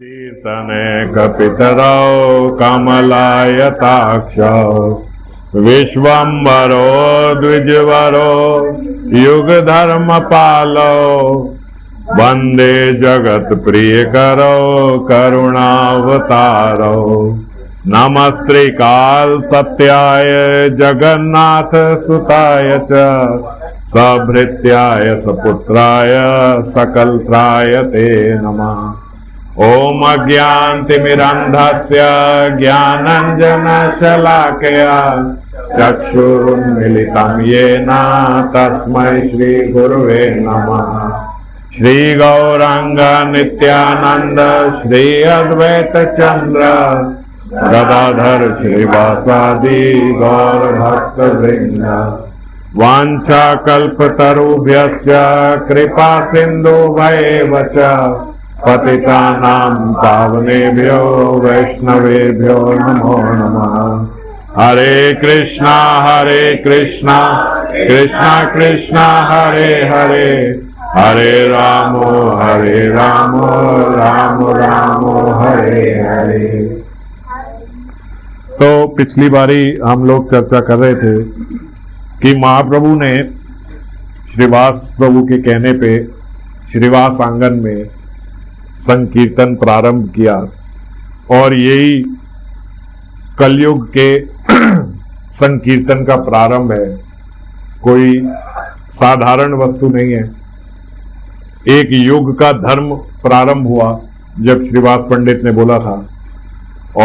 कीर्तने कपितरौ कमलायताक्षौ विश्वम्भरो द्विजवरो युगधर्मपालौ वन्दे जगत्प्रियकरौ करुणावतारौ नमस्त्रिकाल सत्याय जगन्नाथ सुताय च सभृत्याय सपुत्राय सकलत्राय ते नमः। ओम अज्ञानतिमिरन्धस्य ज्ञानाञ्जनशलाकया चक्षुरुन्मीलितं येन तस्मै श्रीगुरुवे नमः। श्री गौरांग नित्यानंद श्री अद्वैत चंद्र गदाधर श्रीवासादि गौर भक्त वृंद वांछा कल्पतरुभ्यश्च कृपा सिन्धुभ्येव च पतितानां पावनेभ्यो वैष्णवेभ्यो नमो नमः। हरे कृष्णा कृष्णा कृष्णा हरे हरे हरे राम राम राम हरे हरे। तो पिछली बारी हम लोग चर्चा कर रहे थे कि महाप्रभु ने श्रीवास प्रभु के कहने पे श्रीवास आंगन में संकीर्तन प्रारंभ किया और यही कलयुग के संकीर्तन का प्रारंभ है। कोई साधारण वस्तु नहीं है। एक युग का धर्म प्रारंभ हुआ जब श्रीवास पंडित ने बोला था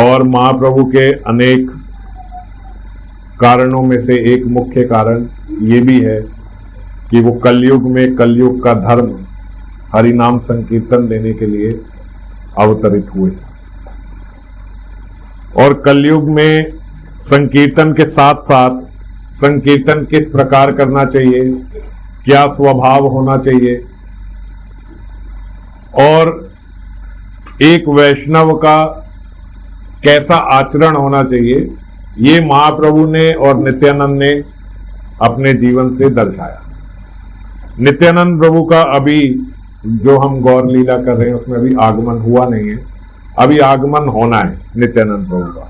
और महाप्रभु के अनेक कारणों में से एक मुख्य कारण ये भी है कि वो कलयुग में कलयुग का धर्म हरि नाम संकीर्तन देने के लिए अवतरित हुए और कलयुग में संकीर्तन के साथ साथ संकीर्तन किस प्रकार करना चाहिए, क्या स्वभाव होना चाहिए और एक वैष्णव का कैसा आचरण होना चाहिए, ये महाप्रभु ने और नित्यानंद ने अपने जीवन से दर्शाया। नित्यानंद प्रभु का अभी जो हम गौर लीला कर रहे हैं उसमें अभी आगमन हुआ नहीं है, अभी आगमन होना है नित्यानंद प्रभु का।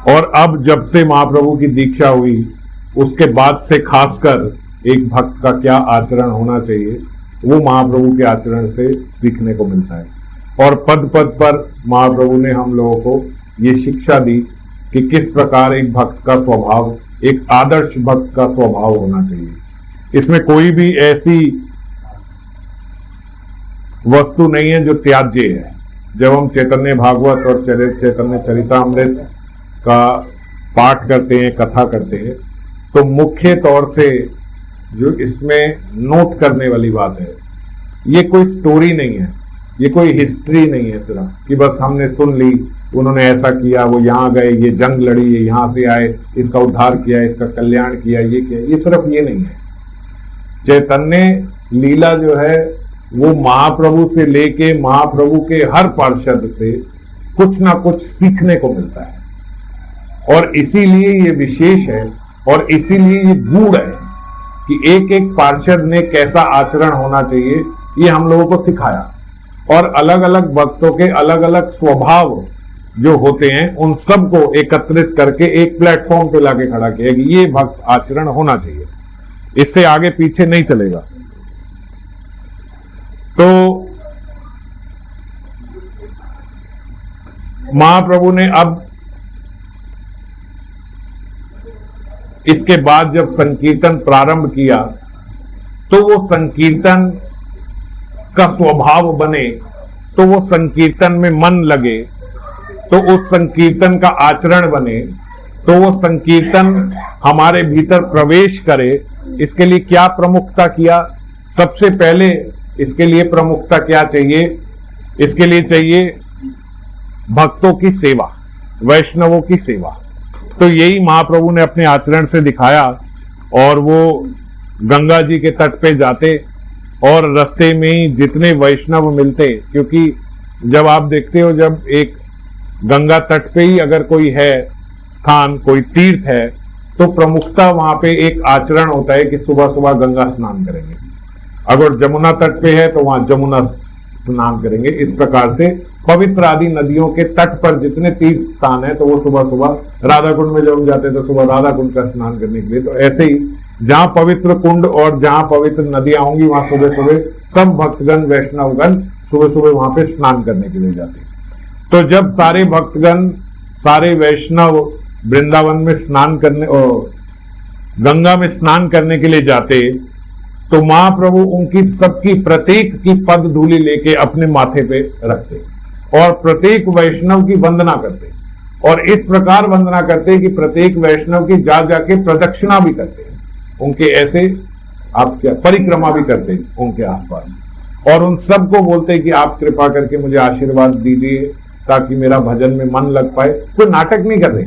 और अब जब से महाप्रभु की दीक्षा हुई उसके बाद से खासकर एक भक्त का क्या आचरण होना चाहिए वो महाप्रभु के आचरण से सीखने को मिलता है। और पद पद पर महाप्रभु ने हम लोगों को ये शिक्षा दी कि किस प्रकार एक भक्त का स्वभाव, एक आदर्श भक्त का स्वभाव होना चाहिए। इसमें कोई भी ऐसी वस्तु नहीं है जो त्याज्य है। जब हम चैतन्य भागवत और चैतन्य चरितामृत का पाठ करते हैं, कथा करते हैं, तो मुख्य तौर से जो इसमें नोट करने वाली बात है, ये कोई स्टोरी नहीं है, ये कोई हिस्ट्री नहीं है सिर्फ कि बस हमने सुन ली उन्होंने ऐसा किया, वो यहाँ गए, ये जंग लड़ी, ये यहां से आए, इसका उद्धार किया, इसका कल्याण किया, ये किया, ये सिर्फ ये नहीं है। चैतन्य लीला जो है वो महाप्रभु से लेके महाप्रभु के हर पार्षद से कुछ ना कुछ सीखने को मिलता है और इसीलिए ये विशेष है और इसीलिए ये गूढ़ है कि एक एक पार्षद ने कैसा आचरण होना चाहिए ये हम लोगों को सिखाया और अलग अलग भक्तों के अलग अलग स्वभाव जो होते हैं उन सबको एकत्रित करके एक प्लेटफॉर्म पे लाके खड़ा किया कि ये भक्त आचरण होना चाहिए, इससे आगे पीछे नहीं चलेगा। तो महाप्रभु ने अब इसके बाद जब संकीर्तन प्रारंभ किया तो वो संकीर्तन का स्वभाव बने, तो वो संकीर्तन में मन लगे, तो उस संकीर्तन का आचरण बने, तो वो संकीर्तन हमारे भीतर प्रवेश करे। इसके लिए क्या प्रमुखता किया? सबसे पहले इसके लिए प्रमुखता क्या चाहिए? इसके लिए चाहिए भक्तों की सेवा, वैष्णवों की सेवा। तो यही महाप्रभु ने अपने आचरण से दिखाया और वो गंगा जी के तट पे जाते और रास्ते में ही जितने वैष्णव मिलते, क्योंकि जब आप देखते हो जब एक गंगा तट पे ही अगर कोई है स्थान, कोई तीर्थ है, तो प्रमुखता वहां पे एक आचरण होता है कि सुबह सुबह गंगा स्नान करेंगे। अगर जमुना तट पे है तो वहां जमुना स्नान करेंगे। इस प्रकार से पवित्र आदि नदियों के तट पर जितने तीर्थ स्थान है, तो वो सुबह सुबह राधा कुंड में जब हम जाते हैं तो सुबह राधा कुंड का स्नान करने के लिए, तो ऐसे ही जहां पवित्र कुंड और जहां पवित्र नदियां होंगी वहां सुबह सुबह सब भक्तगण वैष्णवगण सुबह सुबह वहां पे स्नान करने के लिए जाते हैं। तो जब सारे भक्तगण सारे वैष्णव वृंदावन में स्नान करने और गंगा में स्नान करने के लिए जाते, तो महाप्रभु उनकी सबकी प्रत्येक की पद धूलि लेके अपने माथे पे रखते और प्रत्येक वैष्णव की वंदना करते, और इस प्रकार वंदना करते कि प्रत्येक वैष्णव की जा जाके प्रदक्षिणा भी करते, उनके ऐसे आप क्या परिक्रमा भी करते उनके आसपास, और उन सबको बोलते कि आप कृपा करके मुझे आशीर्वाद दीजिए ताकि मेरा भजन में मन लग पाए। कोई नाटक नहीं कर रहे,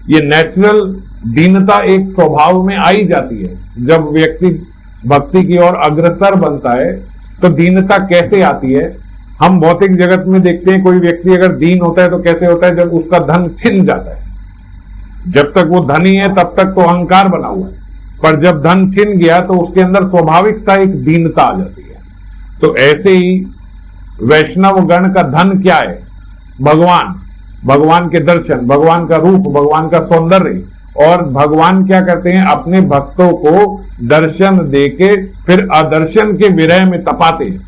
ये नेचुरल दीनता एक स्वभाव में आई जाती है। जब व्यक्ति भक्ति की ओर अग्रसर बनता है तो दीनता कैसे आती है? हम भौतिक जगत में देखते हैं कोई व्यक्ति अगर दीन होता है तो कैसे होता है? जब उसका धन छिन जाता है। जब तक वो धनी है तब तक तो अहंकार बना हुआ है, पर जब धन छिन गया तो उसके अंदर स्वाभाविकता एक दीनता आ जाती है। तो ऐसे ही वैष्णव गण का धन क्या है? भगवान, भगवान के दर्शन, भगवान का रूप, भगवान का सौंदर्य। और भगवान क्या करते हैं? अपने भक्तों को दर्शन देके फिर आदर्शन के विरह में तपाते हैं,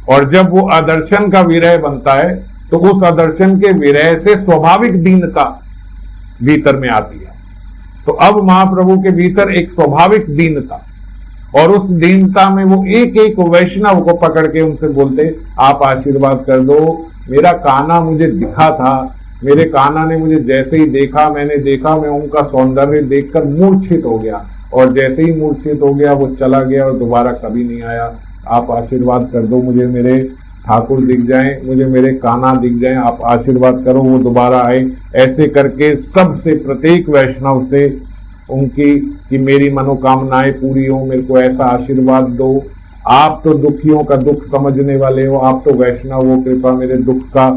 और जब वो आदर्शन का विरह बनता है तो उस आदर्शन के विरह से स्वाभाविक दीनता भीतर में आती है। तो अब महाप्रभु के भीतर एक स्वाभाविक दीनता, और उस दीनता में वो एक एक वैष्णव को पकड़ के उनसे बोलते, आप आशीर्वाद कर दो, मेरा कान्हा मुझे दिखा था, मेरे कान्हा ने मुझे जैसे ही देखा, मैंने देखा, मैं उनका सौंदर्य देखकर मूर्छित हो गया, और जैसे ही मूर्छित हो गया वो चला गया और दोबारा कभी नहीं आया। आप आशीर्वाद कर दो, मुझे मेरे ठाकुर दिख जाएं, मुझे मेरे कान्हा दिख जाएं, आप आशीर्वाद करो वो दोबारा आए। ऐसे करके सबसे प्रत्येक वैष्णव से उनकी कि मेरी मनोकामनाएं पूरी हो, मेरे को ऐसा आशीर्वाद दो, आप तो दुखियों का दुख समझने वाले हो, आप तो वैष्णव हो, कृपा मेरे दुख का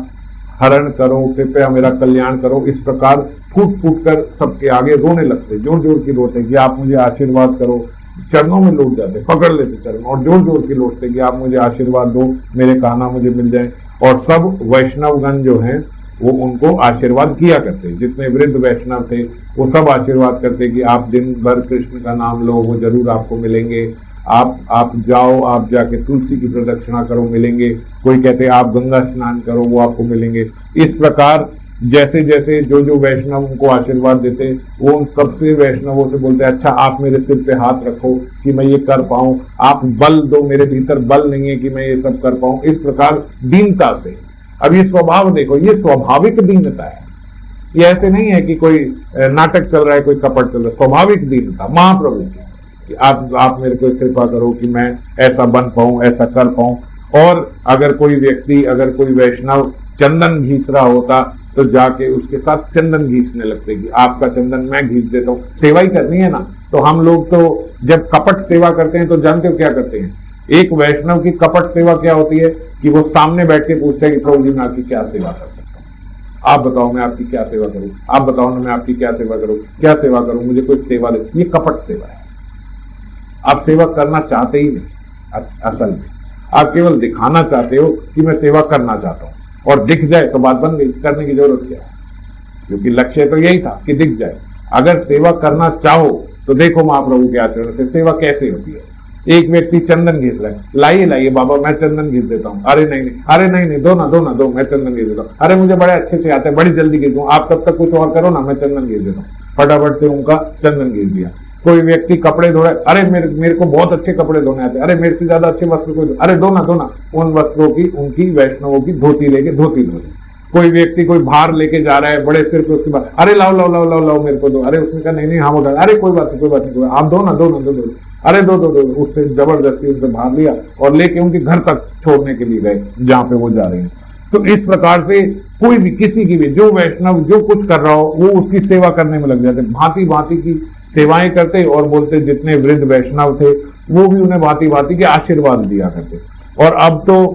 हरण करो, कृपया मेरा कल्याण करो। इस प्रकार फूट फूट कर सबके आगे रोने लगते, जोर जोर की रोते कि आप मुझे आशीर्वाद करो, चरणों में लौट जाते, पकड़ लेते चरण और जोर जोर की लौटते कि आप मुझे आशीर्वाद दो, मेरे कान्हा मुझे मिल जाए। और सब वैष्णवगण जो हैं वो उनको आशीर्वाद किया करते, जितने वृद्ध वैष्णव थे वो सब आशीर्वाद करते कि आप दिन भर कृष्ण का नाम लो, वो जरूर आपको मिलेंगे, आप जाओ, आप जाके तुलसी की प्रदक्षिणा करो, मिलेंगे। कोई कहते आप गंगा स्नान करो, वो आपको मिलेंगे। इस प्रकार जैसे जैसे जो जो वैष्णव उनको आशीर्वाद देते, वो उन सबसे वैष्णवों से बोलते, अच्छा आप मेरे सिर पे हाथ रखो कि मैं ये कर पाऊं, आप बल दो, मेरे भीतर बल नहीं है कि मैं ये सब कर पाऊं। इस प्रकार दीनता से, अब ये स्वभाव देखो, ये स्वाभाविक दीनता है, ये ऐसे नहीं है कि कोई नाटक चल रहा है, कोई कपट चल रहा है। स्वाभाविक दीनता महाप्रभु की कि आप मेरे को कृपा करो कि मैं ऐसा बन पाऊं, ऐसा कर पाऊं। और अगर कोई व्यक्ति, अगर कोई वैष्णव चंदन घीस रहा होता तो जाके उसके साथ चंदन घीसने लगते कि आपका चंदन मैं घीस देता हूँ, सेवा ही करनी है ना। तो हम लोग तो जब कपट सेवा करते हैं तो जानते हो क्या करते हैं? एक वैष्णव की कपट सेवा क्या होती है कि वो सामने बैठ के पूछता है कि प्रभु जी मैं आपकी क्या सेवा कर सकता हूँ, आप बताओ मैं आपकी क्या सेवा करूं, आप बताओ ना मैं आपकी क्या सेवा करूं, क्या सेवा करूं, मुझे कोई सेवा दे। ये कपट सेवा है, आप सेवा करना चाहते ही नहीं। असल में आप केवल दिखाना चाहते हो कि मैं सेवा करना चाहता हूं, और दिख जाए तो बात बन गई, करने की जरूरत क्या है, क्योंकि लक्ष्य तो यही था कि दिख जाए। अगर सेवा करना चाहो तो देखो महाप्रभु के आचरण से सेवा कैसे होती है। एक व्यक्ति चंदन घिस रहा है, लाइए लाइए बाबा मैं चंदन घिस देता हूँ, अरे नहीं नहीं, अरे नहीं नहीं, दो ना दो, मैं चंदन घिस देता हूँ, अरे मुझे बड़े अच्छे से आते हैं, बड़ी जल्दी घिस दूं, आप तब तक कुछ और करो ना, मैं चंदन घिस देता हूँ। फटाफट से उनका चंदन घिस दिया। कोई व्यक्ति कपड़े धो रहा है, अरे मेरे को बहुत अच्छे कपड़े धोने आते हैं, अरे मेरे से ज्यादा अच्छे वस्त्र कोई, अरे दो ना, उन वस्त्रों की, उनकी वैष्णवों की धोती लेके धोती धो। कोई व्यक्ति कोई भार लेके जा रहा है बड़े सिर पे, उसके बाद अरे लाओ मेरे को दो, अरे उसने कहा नहीं हम उठा, अरे कोई बात नहीं, आप दो ना, अरे दो। उससे जबरदस्ती उनसे भार लिया और लेके उनके घर तक छोड़ने के लिए गए जहां पे वो जा रहे हैं। तो इस प्रकार से कोई भी, किसी की भी, जो वैष्णव जो कुछ कर रहा हो वो उसकी सेवा करने में लग जाते, भांति भांति की सेवाएं करते, और बोलते जितने वृद्ध वैष्णव थे वो भी उन्हें भांति भांति के आशीर्वाद दिया करते। और अब तो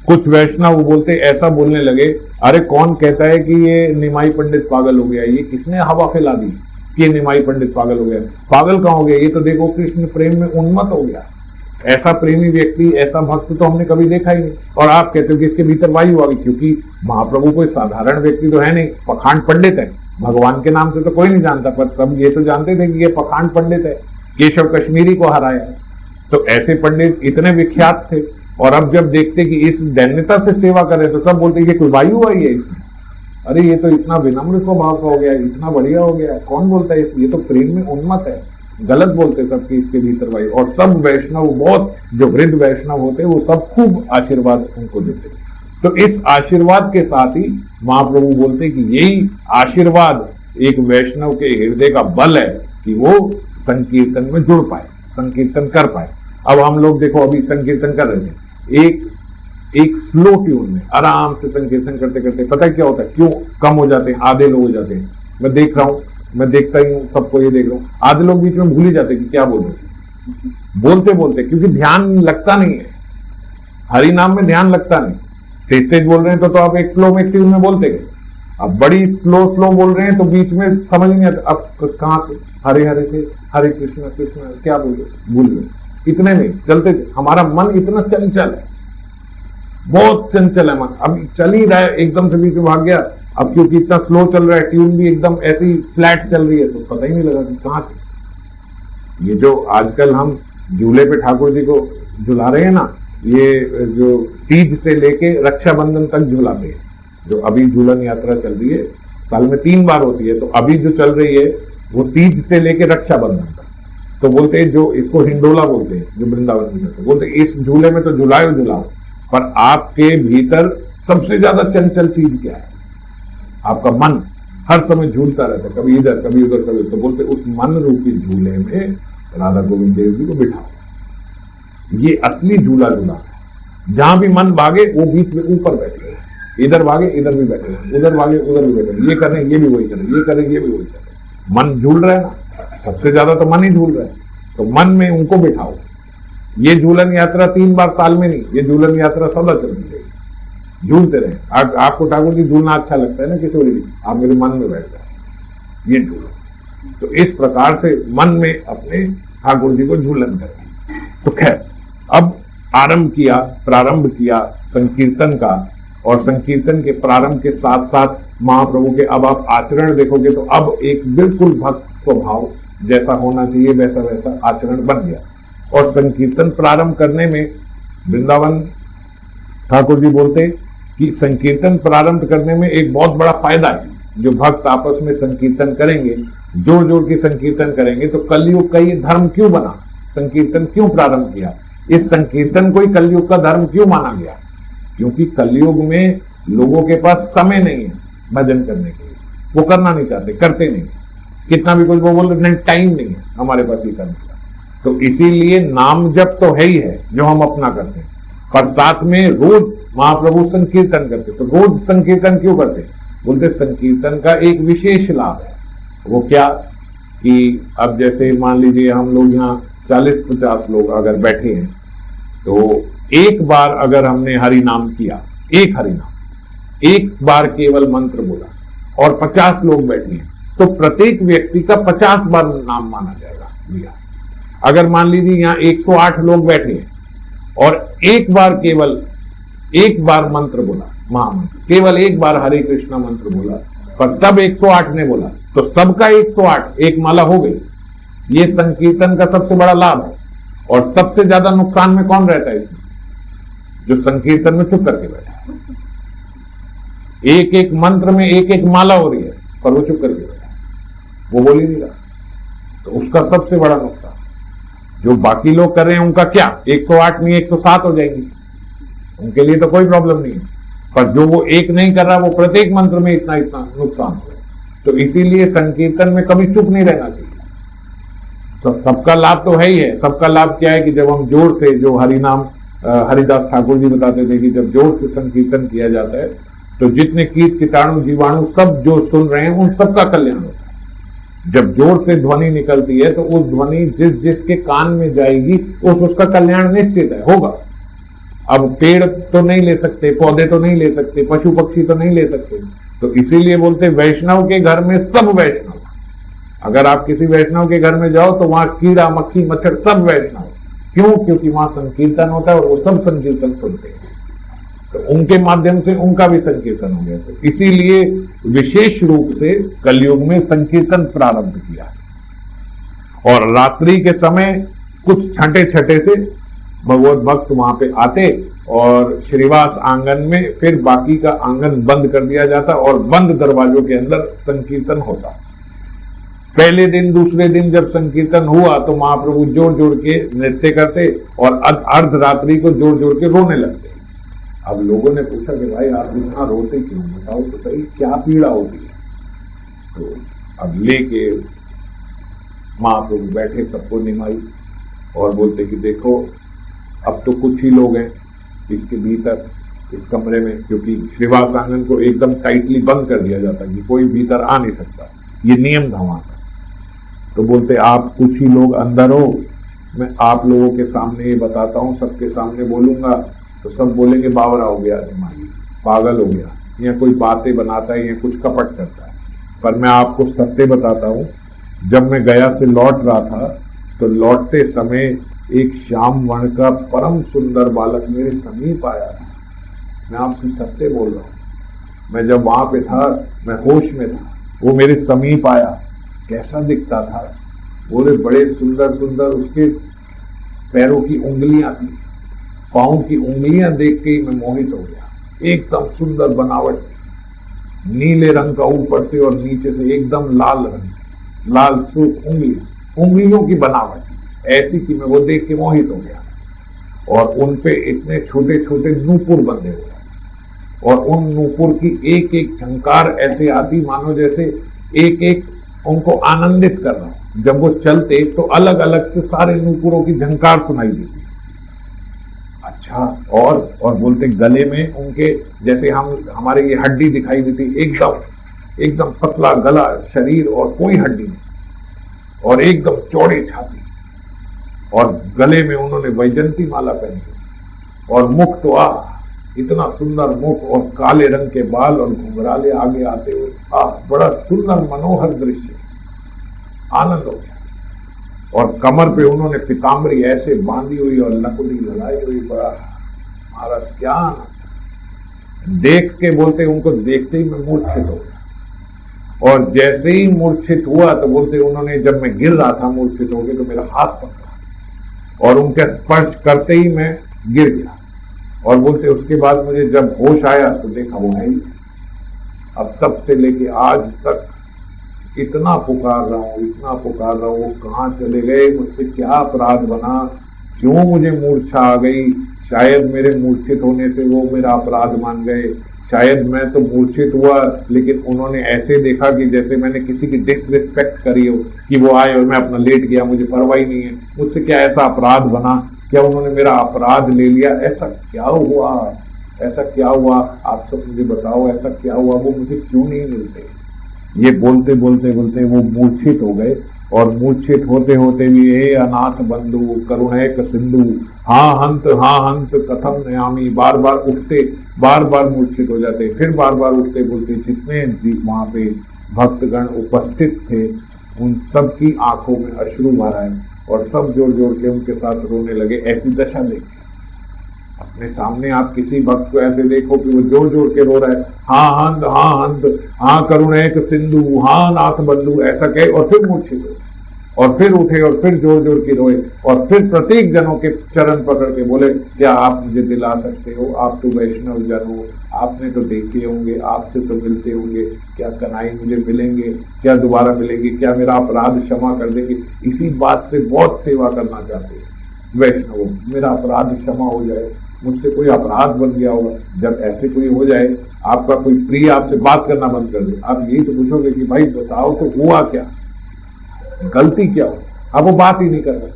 कुछ वैष्णव बोलते, ऐसा बोलने लगे, अरे कौन कहता है कि ये निमाई पंडित पागल हो गया, ये किसने हवा फैला दी कि ये निमाई पंडित पागल हो गया? पागल कहाँ हो गया, ये तो देखो कृष्ण प्रेम में उन्मत्त हो गया, ऐसा प्रेमी व्यक्ति, ऐसा भक्त तो हमने कभी देखा ही नहीं। और आप कहते हो कि इसके भीतर वायु आ गई, क्योंकि महाप्रभु कोई साधारण व्यक्ति तो है नहीं, पखांड पंडित है। भगवान के नाम से तो कोई नहीं जानता, पर सब ये तो जानते थे कि ये पखांड पंडित है, केशव कश्मीरी को हराया। तो ऐसे पंडित इतने विख्यात थे, और अब जब देखते कि इस दैन्यता से सेवा करें तो सब बोलते कि कोई वायु आई है इसमें, अरे ये तो इतना विनम्र स्वभाव का हो गया, इतना बढ़िया हो गया, कौन बोलता है ये तो प्रेम में उन्मत्त है। गलत बोलते सबके इसके भीतर वायु। और सब वैष्णव, बहुत जो वृद्ध वैष्णव होते वो सब खूब आशीर्वाद उनको देते। तो इस आशीर्वाद के साथ ही महाप्रभु बोलते कि यही आशीर्वाद एक वैष्णव के हृदय का बल है कि वो संकीर्तन में जुड़ पाए, संकीर्तन कर पाए। अब हम लोग देखो अभी संकीर्तन कर रहे थे, एक स्लो ट्यून में आराम से संकीर्तन करते करते पता है क्या होता है, क्यों कम हो जाते हैं, आधे लोग हो जाते हैं। मैं देख रहा हूं, मैं देखता ही हूं, सबको ये देख रहा हूं, आधे लोग बीच में भूल ही जाते कि क्या बोलते बोलते, क्योंकि ध्यान लगता नहीं है, हरि नाम में ध्यान लगता नहीं। तेज तेज बोल रहे हैं तो आप एक फ्लो में ट्यून में बोलते गए, अब बड़ी स्लो बोल रहे हैं तो बीच में समझ नहीं आता, अब कहां हरे हरे थे, हरे कृष्ण कृष्ण क्या भूल गए, इतने में चलते थे। हमारा मन इतना चंचल है, बहुत चंचल है मन, अब चल ही रहा है, एकदम से बीच में भाग गया। अब क्योंकि इतना स्लो चल रहा है, ट्यून भी एकदम ऐसी फ्लैट चल रही है, तो पता ही नहीं लगा कि कहां थे। ये जो आजकल हम झूले पे ठाकुर जी को झुला रहे हैं ना, ये जो तीज से लेके रक्षाबंधन तक झुलाते हैं, जो अभी झूलन यात्रा चल रही है, साल में 3 बार होती है, तो अभी जो चल रही है वो तीज से लेके रक्षाबंधन तक। तो बोलते हैं, जो इसको हिंडोला बोलते हैं, जो वृंदावन में बोलते हैं, इस झूले में तो झुलाओ, पर आपके भीतर सबसे ज्यादा चंचल चीज क्या है? आपका मन हर समय झूलता रहता है, कभी इधर कभी उधर कभी। तो बोलते उस मन रूपी झूले में राधा गोविंद देव जी को बिठाओ। ये असली झूला है, जहां भी मन भागे वो बीच में ऊपर बैठे, इधर भागे इधर भी बैठे, उधर भागे उधर भी बैठे, ये करें ये भी वही करें, ये करें ये भी वही करें। मन झूल रहा है ना, सबसे ज्यादा तो मन ही झूल रहा है, तो मन में उनको बिठाओ। ये झूलन यात्रा 3 बार साल में नहीं, ये झूलन यात्रा सदा चलती रहेगी, झूलते रहे। आपको ठाकुर जी झूलना अच्छा लगता है ना किशोरी जी, आप मेरे मन में बैठ जाए, ये झूलो। तो इस प्रकार से मन में अपने ठाकुर जी को झूलन करें। तो खैर, अब प्रारंभ किया संकीर्तन का, और संकीर्तन के प्रारंभ के साथ साथ महाप्रभु के अब आप आचरण देखोगे तो अब एक बिल्कुल भक्त स्वभाव जैसा होना चाहिए वैसा वैसा आचरण बन गया। और संकीर्तन प्रारंभ करने में वृंदावन ठाकुर जी बोलते कि संकीर्तन प्रारंभ करने में एक बहुत बड़ा फायदा है। जो भक्त आपस में संकीर्तन करेंगे, जोड़ जोड़ के संकीर्तन करेंगे, तो कलयुग का ये धर्म क्यों बना, संकीर्तन क्यों प्रारंभ किया, इस संकीर्तन को ही कलयुग का धर्म क्यों माना गया? क्योंकि कलयुग में लोगों के पास समय नहीं है भजन करने के लिए, वो करना नहीं चाहते, करते नहीं, कितना भी कुछ वो बोल रहे टाइम नहीं है हमारे पास ये करने का। तो इसीलिए नाम जप तो है ही है जो हम अपना करते हैं, पर साथ में रोज महाप्रभु संकीर्तन करते। तो रोज संकीर्तन क्यों करते? बोलते संकीर्तन का एक विशेष लाभ है। वो क्या कि अब जैसे मान लीजिए हम लोग यहाँ 40-50 लोग अगर बैठे हैं, तो एक बार अगर हमने हरि नाम किया, एक हरि नाम, एक बार केवल मंत्र बोला और 50 लोग बैठे हैं, तो प्रत्येक व्यक्ति का 50 बार नाम माना जाएगा लिया। अगर मान लीजिए यहाँ 108 लोग बैठे हैं और केवल एक बार मंत्र बोला, महामंत्र, केवल एक बार हरे कृष्णा मंत्र बोला, पर सब 108 ने बोला, तो सबका 108 एक माला हो गई। ये संकीर्तन का सबसे बड़ा लाभ है। और सबसे ज्यादा नुकसान में कौन रहता है इसमें? जो संकीर्तन में चुप करके बैठा है। एक एक मंत्र में एक एक माला हो रही है, पर वो चुप करके बैठा है, वो बोल ही नहीं रहा, तो उसका सबसे बड़ा नुकसान। जो बाकी लोग कर रहे हैं उनका क्या, 108 नहीं 107 हो जाएंगी, उनके लिए तो कोई प्रॉब्लम नहीं है, पर जो वो एक नहीं कर रहा, वो प्रत्येक मंत्र में इतना इतना नुकसान हो रहा है। तो इसीलिए संकीर्तन में कभी चुप नहीं रहना चाहिए। तो सबका लाभ तो है ही है। सबका लाभ क्या है कि जब हम जोर से, जो हरिनाम हरिदास ठाकुर जी बताते थे कि जब जोर से संकीर्तन किया जाता है, तो जितने कीट कीटाणु जीवाणु सब जो सुन रहे हैं उन सबका कल्याण होता है। जब जोर से ध्वनि निकलती है तो उस ध्वनि जिसके कान में जाएगी उसका कल्याण निश्चित है, होगा। अब पेड़ तो नहीं ले सकते, पौधे तो नहीं ले सकते, पशु पक्षी तो नहीं ले सकते, तो इसीलिए बोलते वैष्णव के घर में सब वैष्णव। अगर आप किसी वैष्णव के घर में जाओ तो वहां कीड़ा मक्खी मच्छर सब वैष्णव, क्यों? क्योंकि वहां संकीर्तन होता है और वो सब संकीर्तन सुनते हैं, तो उनके माध्यम से उनका भी संकीर्तन हो गया। तो इसीलिए विशेष रूप से कलयुग में संकीर्तन प्रारंभ किया, और रात्रि के समय कुछ छठे छठे से भगवत भक्त वहां पे आते और श्रीवास आंगन में, फिर बाकी का आंगन बंद कर दिया जाता और बंद दरवाजों के अंदर संकीर्तन होता। पहले दिन दूसरे दिन जब संकीर्तन हुआ तो महाप्रभु जोड़ जोड़ के नृत्य करते और अर्धरात्रि को जोड़ जोड़ के रोने लगते। अब लोगों ने पूछा कि भाई आप इतना रोते क्यों, बताओ तो सही क्या पीड़ा होती है। तो अब लेके महाप्रभु बैठे सबको निमाई और बोलते कि देखो अब तो कुछ ही लोग हैं इसके भीतर, इस कमरे में, क्योंकि श्रीवास आंगन को एकदम टाइटली बंद कर दिया जाता कि कोई भीतर आ नहीं सकता, ये नियम था वहां का। तो बोलते आप कुछ ही लोग अंदर हो, मैं आप लोगों के सामने ये बताता हूं, सबके सामने बोलूंगा तो सब बोलेंगे बावरा हो गया, पागल हो गया, या कोई बातें बनाता है या कुछ कपट करता है। पर मैं आपको सत्य बताता हूं, जब मैं गया से लौट रहा था तो लौटते समय एक श्याम वर्ण का परम सुंदर बालक मेरे समीप आया था। मैं आपसे सत्य बोल रहा हूं, मैं जब वहां पे था मैं होश में था, वो मेरे समीप आया। कैसा दिखता था, बोले बड़े सुंदर सुंदर उसके पैरों की उंगलियां थी, पांव की उंगलियां देख के ही मैं मोहित हो गया। एकदम सुंदर बनावट, नीले रंग का ऊपर से और नीचे से एकदम लाल रंग, लाल सूख उंगलियों की बनावट ऐसी कि मैं वो देख के मोहित हो गया। और उन पे इतने छोटे छोटे नूपुर बंधे हुए, और उन नूपुर की एक एक झंकार ऐसे आती मानो जैसे एक एक उनको आनंदित कर रहा हूं। जब वो चलते तो अलग अलग से सारे नूपुरों की झंकार सुनाई देती। अच्छा, और बोलते गले में उनके जैसे हमारे ये हड्डी दिखाई देती, एकदम पतला गला, शरीर और कोई हड्डी नहीं, और एकदम चौड़ी छाती, और गले में उन्होंने वैजंती माला पहनी, और मुख तो इतना सुंदर मुख, और काले रंग के बाल और घुंघराले आगे आते हुए, बड़ा सुंदर मनोहर दृश्य, आनंद हो गया। और कमर पे उन्होंने पीताम्बरी ऐसे बांधी हुई और लकड़ी लगाई हुई, बड़ा महाराज क्या आनंद। देख के बोलते उनको देखते ही मैं मूर्छित हो गया, और जैसे ही मूर्छित हुआ तो बोलते उन्होंने, जब मैं गिर रहा था मूर्छित हो गया तो मेरा हाथ पकड़ा और उनका स्पर्श करते ही मैं गिर गया। और बोलते उसके बाद मुझे जब होश आया तो देखा वो है ही। अब तब से लेके आज तक इतना पुकार रहा हूं, वो कहाँ चले गए, मुझसे क्या अपराध बना, क्यों मुझे मूर्छा आ गई। शायद मेरे मूर्छित होने से वो मेरा अपराध मान गए, शायद मैं तो मूर्छित हुआ लेकिन उन्होंने ऐसे देखा कि जैसे मैंने किसी की डिसरिस्पेक्ट करी हो, कि वो आए और मैं अपना लेट गया, मुझे परवाह ही नहीं है, मुझसे क्या ऐसा अपराध बना, क्या उन्होंने मेरा अपराध ले लिया, ऐसा क्या हुआ, आप सब मुझे बताओ, ऐसा क्या हुआ, वो मुझे क्यों नहीं मिलते। ये बोलते बोलते बोलते वो मूर्छित हो गए, और मूर्छित होते होते भी हे अनाथ बंधु करुणैक सिंधु हाँ हंत कथम नयामी, बार बार उठते, बार बार मूर्छित हो जाते, फिर बार बार उठते, बोलते जितने वहां पे भक्तगण उपस्थित थे उन सब की आंखों में अश्रु भर आए, और सब जोड़ जोड़ के उनके साथ रोने लगे। ऐसी दशा देखी अपने सामने, आप किसी भक्त को ऐसे देखो कि वो जोड़ जोड़ के रो रहा है, हाँ हंत, हाँ करुणैक सिंधु, हाँ नाथ बंधु, ऐसा कहे और फिर मूर्छित हो, और फिर उठे और फिर जोड़ जोड़ के रोए, और फिर प्रत्येक जनों के चरण पकड़ के बोले क्या आप मुझे दिला सकते हो, आप तो वैष्णव जन हो, आपने तो देखे होंगे, आपसे तो मिलते होंगे, क्या कन्हैया मुझे मिलेंगे, क्या दोबारा मिलेंगे, क्या मेरा अपराध क्षमा कर देंगे। इसी बात से बहुत सेवा करना चाहते हैं वैष्णव, मेरा अपराध क्षमा हो जाए, मुझसे कोई अपराध बन गया होगा। जब ऐसे कोई हो जाए, आपका कोई प्रिय आपसे बात करना बंद कर दे, आप यही तो पूछोगे कि भाई बताओ तो हुआ क्या, गलती क्या हो। अब वो बात ही नहीं कर रहे,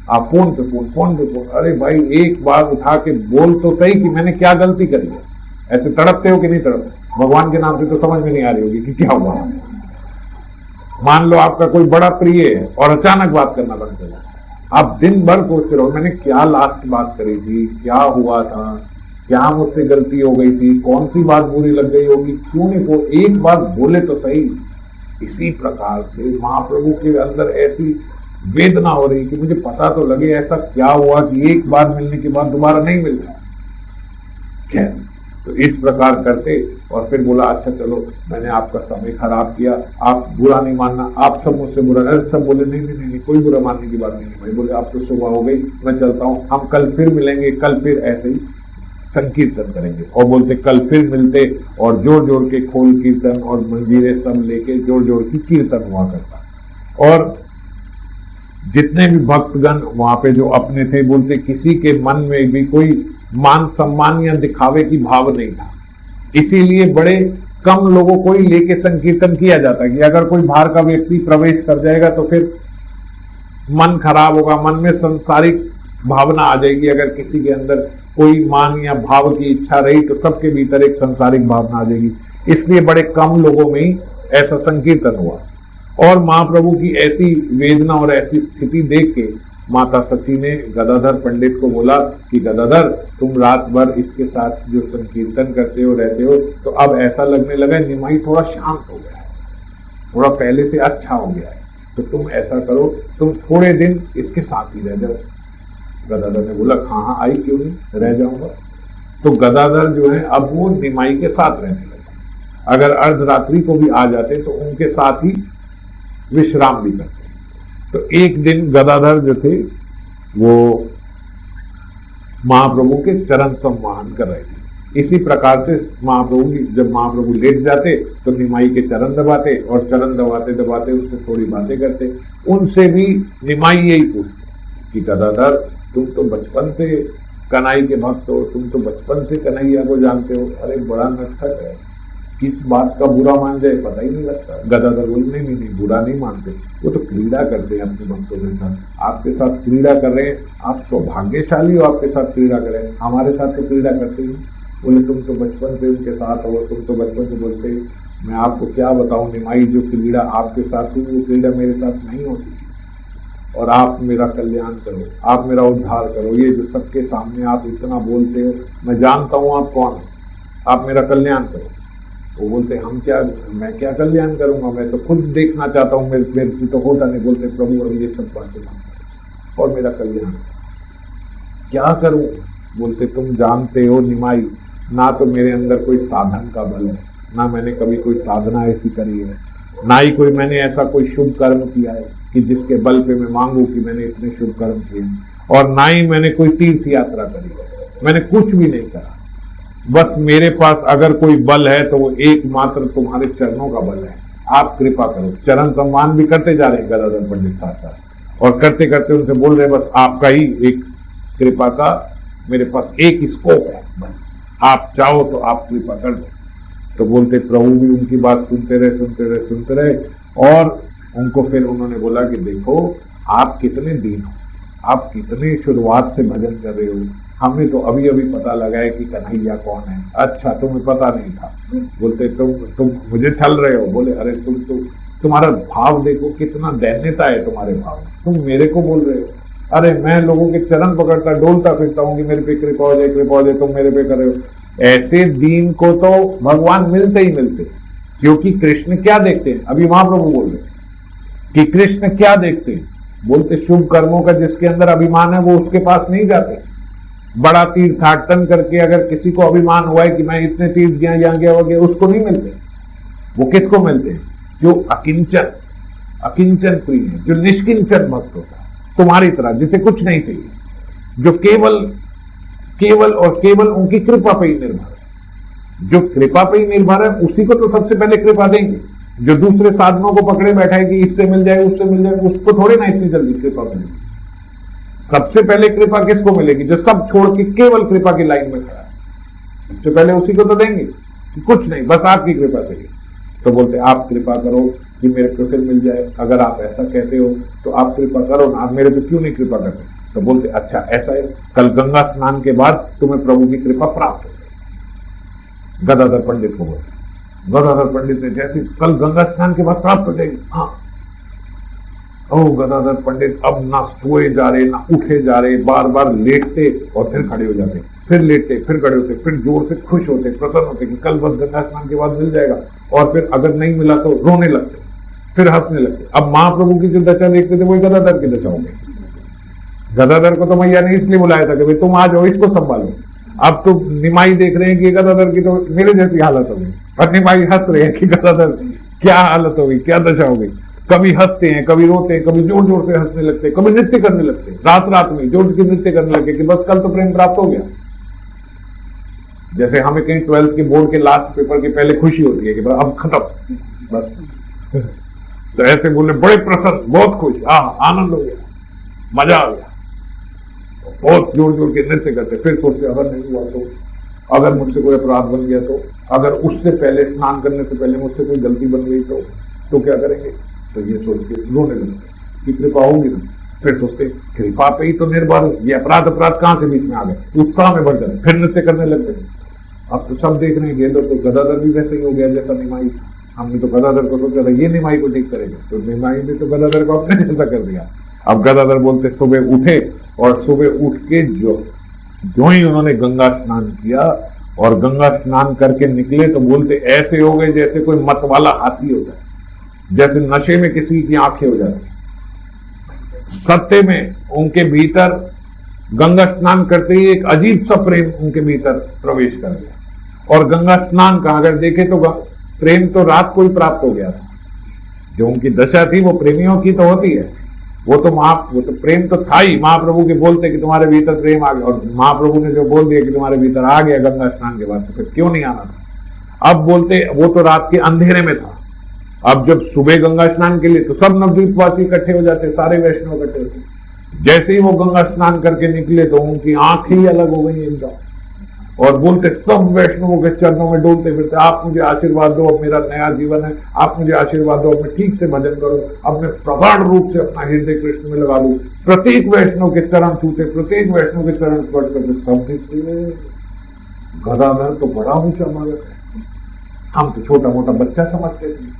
आप फोन पे फोन, अरे भाई एक बार उठा के बोल तो सही कि मैंने क्या गलती करी है। ऐसे तड़पते हो कि नहीं तड़पते, भगवान के नाम से तो समझ में नहीं आ रही होगी कि क्या हुआ। मान लो आपका कोई बड़ा प्रिय है और अचानक बात करना बंद कर दिया, आप दिन भर सोचते रहो मैंने क्या लास्ट बात करी थी, क्या हुआ था, क्या मुझसे गलती हो गई थी, कौन सी बात बुरी लग गई होगी, क्यों नहीं वो एक बार बोले तो सही। इसी प्रकार से महाप्रभु के अंदर ऐसी वेदना हो रही कि मुझे पता तो लगे ऐसा क्या हुआ कि एक बार मिलने के बाद दोबारा नहीं मिल रहा। खैर, तो इस प्रकार करते और फिर बोला अच्छा चलो मैंने आपका समय खराब किया, आप बुरा नहीं मानना, आप सब मुझसे बुरा। अरे सब बोले नहीं नहीं नहीं कोई बुरा मानने की बात नहीं भाई। बोले आप तो सुबह हो गई, मैं चलता हूँ, हम कल फिर मिलेंगे, कल फिर ऐसे ही संकीर्तन करेंगे। और बोलते कल फिर मिलते और जोड़ जोड़ के खोल कीर्तन और मंजीरे सब लेके जोड़ जोड़ के कीर्तन हुआ करता। और जितने भी भक्तगण वहां पे जो अपने थे, बोलते किसी के मन में भी कोई मान सम्मान या दिखावे की भाव नहीं था, इसीलिए बड़े कम लोगों को ही लेके संकीर्तन किया जाता है कि अगर कोई बाहर का व्यक्ति प्रवेश कर जाएगा तो फिर मन खराब होगा, मन में सांसारिक भावना आ जाएगी। अगर किसी के अंदर कोई मान या भाव की इच्छा रही तो सबके भीतर एक सांसारिक भावना आ जाएगी, इसलिए बड़े कम लोगों में ही ऐसा संकीर्तन हुआ। और महाप्रभु की ऐसी वेदना और ऐसी स्थिति देख के माता सती ने गदाधर पंडित को बोला कि गदाधर तुम रात भर इसके साथ जो संकीर्तन करते हो रहते हो तो अब ऐसा लगने लगा निमाई थोड़ा शांत हो गया है, थोड़ा पहले से अच्छा हो गया है, तो तुम ऐसा करो तुम थोड़े दिन इसके साथ ही रह जाओ। गदाधर ने बोला हाँ हाँ आई क्यों नहीं, रह जाऊंगा। तो गदाधर जो है अब वो निमाई के साथ रहने लगे। अगर अर्धरात्रि को भी आ जाते तो उनके साथ ही विश्राम भी करते। तो एक दिन गदाधर जो थे वो महाप्रभु के चरण संवाहन कर रहे थे। इसी प्रकार से जब महाप्रभु लेट जाते तो निमाई के चरण दबाते और चरण दबाते दबाते उनसे थोड़ी बातें करते। उनसे भी निमाई यही पूछते कि गदाधर तुम तो बचपन से कन्हैया के भक्त हो, तुम तो बचपन से कन्हैया को जानते हो, अरे बड़ा नटखट है, किस बात का बुरा मान जाए पता ही नहीं लगता। गदाधर बोले नहीं बुरा नहीं मानते, वो तो क्रीड़ा करते हैं अपने भक्तों के साथ, आपके साथ क्रीड़ा कर रहे हैं, आप सौभाग्यशाली हो आपके साथ क्रीड़ा कर रहे हैं, हमारे साथ तो क्रीड़ा करते ही। बोले तुम तो बचपन से उनके साथ हो, तुम तो बचपन से बोलते, मैं आपको क्या बताऊं निमाई, जो क्रीड़ा आपके साथ हुई वो क्रीड़ा मेरे साथ नहीं होती। और आप मेरा कल्याण करो, आप मेरा उद्धार करो, ये जो सबके सामने आप इतना बोलते हो, मैं जानता हूं आप कौन हो, आप मेरा कल्याण करो। वो बोलते मैं क्या कल्याण करूंगा, मैं तो खुद देखना चाहता हूँ, मेरे से तो होता नहीं। बोलते प्रभु अब ये सब बातें और मेरा कल्याण क्या करूं। बोलते तुम जानते हो निमाई, ना तो मेरे अंदर कोई साधन का बल है, ना मैंने कभी कोई साधना ऐसी करी है, ना ही कोई मैंने ऐसा कोई शुभ कर्म किया है कि जिसके बल पे मैं मांगू कि मैंने इतने शुभ कर्म किए, और ना ही मैंने कोई तीर्थ यात्रा करी है, मैंने कुछ भी नहीं करा। बस मेरे पास अगर कोई बल है तो वो एकमात्र तुम्हारे चरणों का बल है, आप कृपा करो। चरण सम्मान भी करते जा रहे हैं गदाधर पंडित साथ साथ, और करते करते उनसे बोल रहे बस आपका ही एक कृपा का मेरे पास एक स्कोप है, बस आप चाहो तो आप कृपा कर दो। तो बोलते प्रभु भी उनकी बात सुनते रहे और उनको फिर उन्होंने बोला कि देखो आप कितने दीन हो, आप कितने शुरुआत से भजन कर रहे हो, हमें तो अभी अभी पता लगा है कि कन्हैया कौन है। अच्छा तुम्हें पता नहीं था। बोलते तुम मुझे छल रहे हो। बोले अरे तुम्हारा भाव देखो कितना दैन्यता है तुम्हारे भाव में, तुम मेरे को बोल रहे हो। अरे मैं लोगों के चरण पकड़ता डोलता फिरता हूँ कि मेरे पे कृपा हो जाए, तुम मेरे पे कर रहे हो। ऐसे दीन को तो भगवान मिलते ही मिलते, क्योंकि कृष्ण क्या देखते हैं, अभी महाप्रभु बोल रहे कि कृष्ण क्या देखते हैं। बोलते शुभ कर्मों का जिसके अंदर अभिमान है वो उसके पास नहीं जाते। बड़ा तीर्थाटन करके अगर किसी को अभिमान हुआ है कि मैं इतने तीर्थ गया यहाँ गया हो गया, उसको नहीं मिलते। वो किसको मिलते हैं? जो अकिंचन प्रिय है, जो निष्किंचन भक्त होता है तुम्हारी तरह, जिसे कुछ नहीं चाहिए, जो केवल और केवल उनकी कृपा पे ही निर्भर है। जो कृपा पे ही निर्भर है उसी को तो सबसे पहले कृपा देंगे। जो दूसरे साधनों को पकड़े बैठा है कि इससे मिल जाए उससे मिल जाए, उसको थोड़े ना इतनी जल्दी कृपा मिलेगी। सबसे पहले कृपा किसको मिलेगी? जो सब छोड़ के केवल कृपा की लाइन में खड़ा है, सबसे पहले उसी को तो देंगे कि कुछ नहीं, बस आपकी कृपा चाहिए। तो बोलते आप कृपा करो कि मेरे को फिर मिल जाए। अगर आप ऐसा कहते हो तो आप कृपा करो ना, आप मेरे पे क्यों नहीं कृपा करते? तो बोलते अच्छा ऐसा है, कल गंगा स्नान के बाद तुम्हें प्रभु की कृपा प्राप्त हो जाएगी। गदाधर पंडित को बोलते, गदाधर पंडित ने जैसे कल गंगा स्नान के बाद प्राप्त हो जाएगी। हाँ ओ गदाधर पंडित अब ना सोए जा रहे ना उठे जा रहे, बार बार लेटते और फिर खड़े हो जाते, फिर लेटते फिर खड़े होते, फिर जोर से खुश होते प्रसन्न होते कि कल बस गंगा स्नान के बाद मिल जाएगा, और फिर अगर नहीं मिला तो रोने लगते। फिर हंसने लगते। अब महाप्रभु की जो दशा देखते थे वही गदाधर की दशा हो गई। गदाधर को तो मैया ने इसलिए बुलाया था कि भाई तुम आ जाओ, इसको संभालो। अब तो निमाई देख रहे हैं कि गदाधर की तो मेरे जैसी हालत हो गई, और निमाई हंस रहे हैं कि गदाधर क्या हालत हो गई, क्या दशा हो गई। कभी हंसते हैं, कभी रोते हैं, कभी जोर जोर से हंसने लगते हैं, कभी नृत्य करने लगते हैं, रात रात में जोर के नृत्य करने लगे कि बस कल तो प्रेम प्राप्त हो गया। जैसे हमें कहीं 12th के बोर्ड के लास्ट पेपर की पहले खुशी होती है कि अब खत्म बस। तो ऐसे बोले बड़े प्रसन्न, बहुत खुश, आनंद हो गया, मजा आ गया, बहुत जोर जोर के नृत्य करते। फिर सोचते अगर नहीं हुआ तो, अगर मुझसे कोई अपराध बन गया तो, अगर उससे पहले स्नान करने से पहले मुझसे कोई गलती बन गई तो क्या करेंगे। तो ये सोच के रोने लगते कि कृपा होगी ना। फिर सोचते कृपा पे ही तो निर्भर, ये अपराध कहां से बीच में आ गए, उत्साह में बढ़ जाए, फिर नृत्य करने लगते। अब तो सब देख रहे हैं, गेलो तो गदाधर भी वैसे ही हो गया जैसा निमाई। हमने तो गदाधर को सोचा था ये निमाई को ठीक करेगा, तो निमाई ने तो गदाधर को अपने जैसा कर दिया। अब गदाधर बोलते सुबह उठे, और सुबह उठ के जो ही उन्होंने गंगा स्नान किया और गंगा स्नान करके निकले तो बोलते ऐसे हो गए जैसे कोई मत वाला हाथी होता है, जैसे नशे में किसी की आंखें हो जाती। सत्य में उनके भीतर गंगा स्नान करते ही एक अजीब सा प्रेम उनके भीतर प्रवेश कर गया। और गंगा स्नान का अगर देखे तो प्रेम तो रात को ही प्राप्त हो गया था। जो उनकी दशा थी वो प्रेमियों की तो होती है, वो तो प्रेम तो था ही। महाप्रभु के बोलते कि तुम्हारे भीतर प्रेम आ गया, और महाप्रभु ने जो बोल दिया कि तुम्हारे भीतर आ गया गंगा स्नान के बाद, तो फिर क्यों नहीं आना था। अब बोलते वो तो रात के अंधेरे में था। अब जब सुबह गंगा स्नान के लिए तो सब नवद्वीपवासी इकट्ठे हो जाते, सारे वैष्णव इकट्ठे होते। जैसे ही वो गंगा स्नान करके निकले तो उनकी आंखें ही अलग हो गई एकदम, और बोलते सब वैष्णवों के चरणों में डोलते फिरते, आप मुझे आशीर्वाद दो, अब मेरा नया जीवन है, आप मुझे आशीर्वाद दो, अब मैं ठीक से भजन करूं, अब मैं प्रगाढ़ रूप से अपना हृदय कृष्ण में लगा लूं। प्रत्येक वैष्णव के चरण छूते, प्रत्येक वैष्णव के चरण स्पर्श करते। सब देखते गदाधर तो बड़ा ऊंचा मार्ग है, हम तो छोटा मोटा बच्चा समझते थे,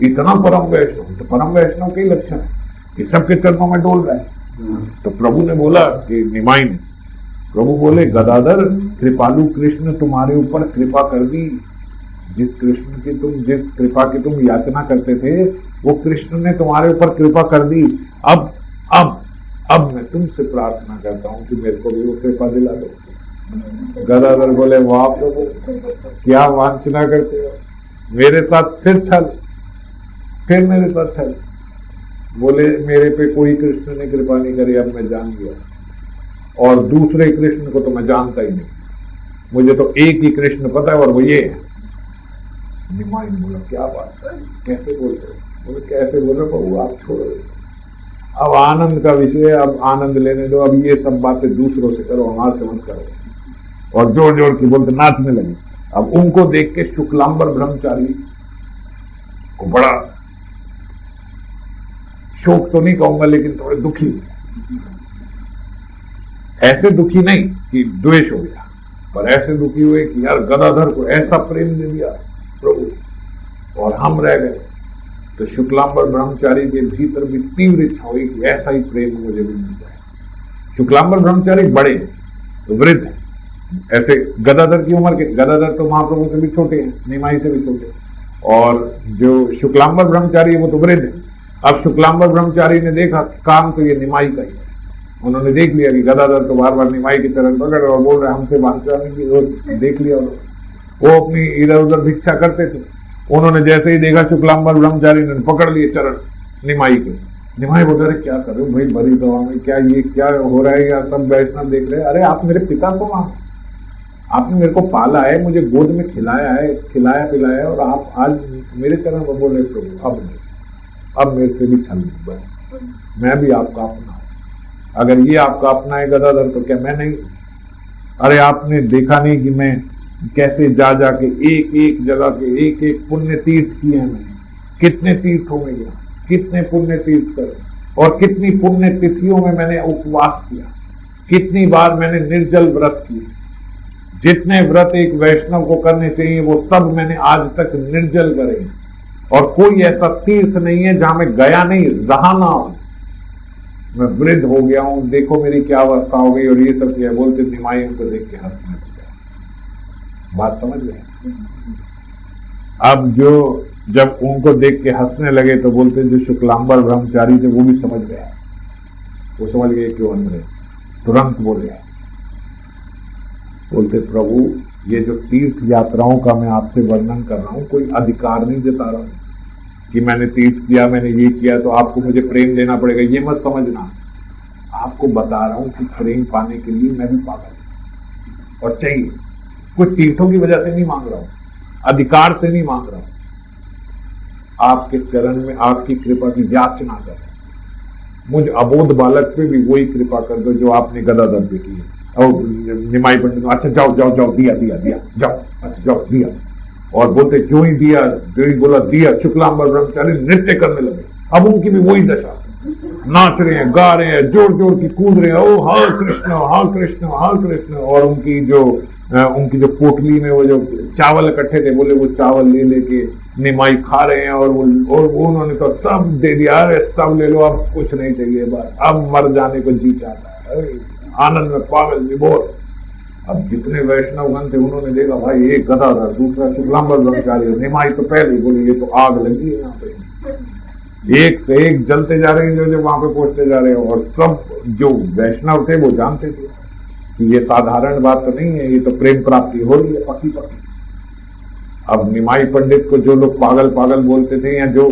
इतना परम वैष्णव। तो परम वैष्णव के लक्षण है कि सबके चरणों में डोल रहा है। तो प्रभु ने बोला कि निमाई ने, प्रभु बोले गदाधर कृपालु कृष्ण तुम्हारे ऊपर कृपा कर दी। जिस कृपा की तुम याचना करते थे वो कृष्ण ने तुम्हारे ऊपर कृपा कर दी। अब मैं तुमसे प्रार्थना करता हूं कि मेरे को भी वो कृपा दिला दो। गदाधर बोले वाह प्रभु, क्या वांछना करते हो, मेरे साथ फिर मेरे साथ चल। बोले मेरे पे कोई कृष्ण ने कृपा नहीं करी, अब मैं जान गया, और दूसरे कृष्ण को तो मैं जानता ही नहीं, मुझे तो एक ही कृष्ण पता है और वो ये है। निमाई ने बोला क्या बात है, कैसे बोल रहे हो। बोले कैसे बोल रहे हो, आप छोड़ो, अब आनंद का विषय, अब आनंद लेने दो, अब ये सब बातें दूसरों से करो, हमारे से मत करो। और जोर जोर की बोलते नाचने लगे। अब उनको देख के शुक्लांबर ब्रह्मचारी को बड़ा शोक तो नहीं कहूंगा, लेकिन थोड़े दुखी, ऐसे दुखी नहीं कि द्वेष हो गया, पर ऐसे दुखी हुए कि यार गदाधर को ऐसा प्रेम दे दिया प्रभु और हम रह गए। तो शुक्लांबर ब्रह्मचारी के भीतर भी तीव्र इच्छा हुई कि ऐसा ही प्रेम मुझे भी मिल जाए। शुक्लांबर ब्रह्मचारी बड़े तो वृद्ध है, ऐसे गदाधर की उम्र के, गदाधर तो महाप्रभु से भी छोटे हैं, निमाई से भी छोटे, और जो शुक्लांबर ब्रह्मचारी है वो तो वृद्ध है। अब शुक्लांबर ब्रह्मचारी ने देखा काम तो ये निमाई का ही है, उन्होंने देख लिया कि गदाधर तो बार बार निमाई के चरण पकड़ और बोल रहे हमसे वांछा नहीं की, देख लिया उन्होंने। वो अपनी इधर उधर भिक्षा करते थे, उन्होंने जैसे ही देखा शुक्लांबर ब्रह्मचारी ने पकड़ लिए चरण निमाई के। निमाई बोल रहे क्या करो भाई, बड़ी दवा में क्या ये क्या हो रहा है, या सब वैष्णव देख रहे हैं। अरे आप मेरे पिता को मान, आपने मेरे को पाला है, मुझे गोद में खिलाया है, खिलाया पिलाया है, और आप आज मेरे चरण में बोल रहे प्रभु अब मेरे से भी छल नहीं, मैं भी आपका अपना हूं। अगर ये आपका अपना है गदाधर तो क्या मैं नहीं। अरे आपने देखा नहीं कि मैं कैसे जा जाके एक एक जगह के एक एक पुण्य तीर्थ किए हैं, मैंने कितने तीर्थों में गया, कितने पुण्य तीर्थ करे, और कितनी पुण्य तिथियों में मैंने उपवास किया, कितनी बार मैंने निर्जल व्रत किए। जितने व्रत एक वैष्णव को करने चाहिए वो सब मैंने आज तक निर्जल करे, और कोई ऐसा तीर्थ नहीं है जहां मैं गया नहीं, रहा ना हूं। मैं वृद्ध हो गया हूं, देखो मेरी क्या अवस्था हो गई, और ये सब किया। बोलते निमाई को देख के हंसने लग गया। बात समझ गए। अब जो जब उनको देख के हंसने लगे तो बोलते जो शुक्लांबर ब्रह्मचारी थे वो भी समझ गया, वो समझ गए क्यों हंस रहे, तुरंत बोले, बोलते प्रभु ये जो तीर्थ यात्राओं का मैं आपसे वर्णन कर रहा हूं कोई अधिकार नहीं जता रहा हूं कि मैंने तीर्थ किया, मैंने ये किया तो आपको मुझे प्रेम देना पड़ेगा, ये मत समझना। आपको बता रहा हूं कि प्रेम पाने के लिए मैं भी पागल हूं और चाहिए, कुछ तीर्थों की वजह से नहीं मांग रहा हूं, अधिकार से नहीं मांग रहा हूं, आपके चरण में आपकी कृपा की याचना कर रहा हूं। मुझ अबोध बालक पे भी वही कृपा कर दो जो आपने गदाधर पे की है। और निमाई पंडित, अच्छा जाओ जाओ जाओ, दिया दिया दिया, जाओ, अच्छा जाओ दिया। और बोलते जो ही दिया, जो ही बोला दिया, शुक्लांबर ब्रह्मचारी नृत्य करने लगे। अब उनकी भी वही दशा, नाच रहे हैं, गा रहे हैं, जोर जोर की कूद रहे हैं, ओ हरे कृष्ण हरे कृष्ण हरे कृष्ण। और उनकी जो पोटली में वो जो चावल इकट्ठे थे, बोले वो चावल ले लेके निमाई खा रहे हैं। और वो उन्होंने तो सब दे दिया, अरे सब ले लो, अब कुछ नहीं चाहिए, बस अब मर जाने को जी चाहता है, आनंद में पागल विभोर। अब जितने वैष्णवगण थे उन्होंने देखा भाई एक गदाधर, दूसरा शुक्लांबर ब्रह्मचारी, निमाई तो पहले बोले ये तो आग लगी है यहाँ पे, एक से एक जलते जा रहे हैं जो वहां पे पहुंचते जा रहे हैं। और सब जो वैष्णव थे वो जानते थे कि ये साधारण बात तो नहीं है, ये तो प्रेम प्राप्ति हो रही है पक्की पक्की। अब निमाई पंडित को जो लोग पागल पागल बोलते थे या जो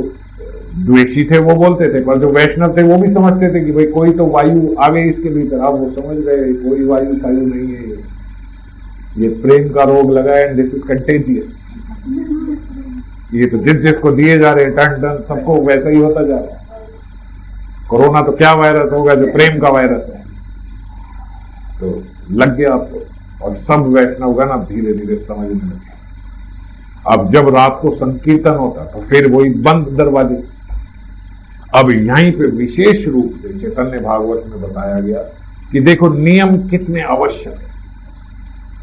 द्वेषी थे वो बोलते थे, पर जो वैष्णव थे वो भी समझते थे कि भाई कोई तो वायु आ गई इसके भीतर। अब वो समझ गए कोई वायु शायु नहीं है, ये प्रेम का रोग लगा है, एंड दिस इज कंटेजियस। ये तो जिसको दिए जा रहे हैं टन टन, सबको वैसा ही होता जा रहा है। कोरोना तो क्या वायरस होगा जो प्रेम का वायरस है। तो लग गया आपको, और सब वैष्णवगण अब धीरे धीरे समझने लगे। अब जब रात को संकीर्तन होता तो फिर वही बंद दरवाजे। अब यहीं पे विशेष रूप से चैतन्य भागवत में बताया गया कि देखो नियम कितने आवश्यक है,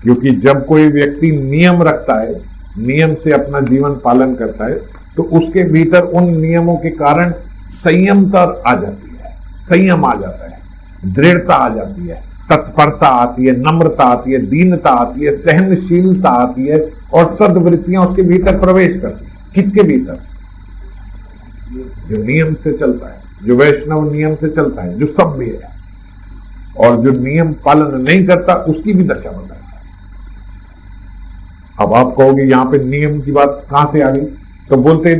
क्योंकि जब कोई व्यक्ति नियम रखता है, नियम से अपना जीवन पालन करता है, तो उसके भीतर उन नियमों के कारण संयमता आ जाती है, संयम आ जाता है, दृढ़ता आ जाती है, तत्परता आती है, नम्रता आती है, दीनता आती है, सहनशीलता आती है, और सद्वृत्तियां उसके भीतर प्रवेश करती है। किसके भीतर? जो नियम से चलता है, जो वैष्णव नियम से चलता है, जो सभ्य है, और जो नियम पालन नहीं करता उसकी भी दशा बताई। अब आप कहोगे यहां पे नियम की बात कहां से आ गई? तो बोलते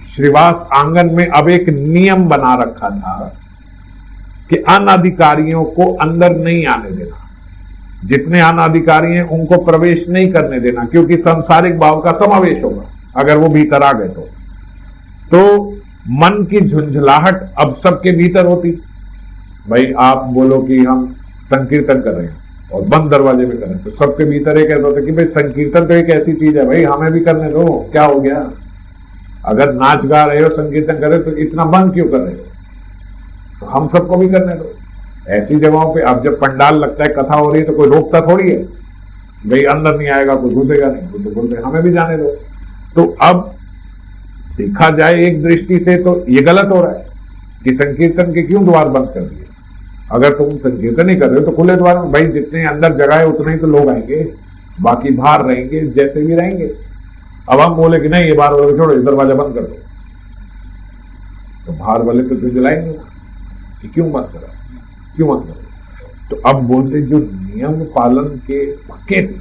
श्रीवास आंगन में अब एक नियम बना रखा था कि अनाधिकारियों को अंदर नहीं आने देना, जितने अनाधिकारी हैं उनको प्रवेश नहीं करने देना, क्योंकि सांसारिक भाव का समावेश होगा अगर वो भीतर आ गए तो मन की झुंझलाहट अब सबके भीतर होती। भाई आप बोलो कि हम संकीर्तन कर रहे हैं और बंद दरवाजे में कर रहे हैं, तो सबके भीतर एक ऐसा होता है कि भाई संकीर्तन तो एक ऐसी चीज है, भाई हमें भी करने दो, क्या हो गया? अगर नाच गा रहे हो, संकीर्तन कर रहे हो, तो इतना बंद क्यों कर रहे हो? तो हम सबको भी करने दो। ऐसी जगहों पे अब जब पंडाल लगता है, कथा हो रही है, तो कोई रोकता थोड़ी है, भाई अंदर नहीं आएगा, कोई घुसेगा नहीं, तो बोलते हमें भी जाने दो। तो अब देखा जाए एक दृष्टि से तो ये गलत हो रहा है कि संकीर्तन के क्यों द्वार बंद कर दिए? अगर तुम संकीर्तन ही कर रहे हो तो खुले द्वार में, भाई जितने अंदर जगह है उतने ही तो लोग आएंगे, बाकी बाहर रहेंगे जैसे भी रहेंगे। अब हम बोले कि नहीं ये बाहर वाले छोड़ो, दरवाजा बंद कर दो, तो बाहर वाले तो झुंझलाएंगे कि क्यों बंद करा, क्यों बंद करा? तो अब बोलते जो नियम पालन के पक्के थे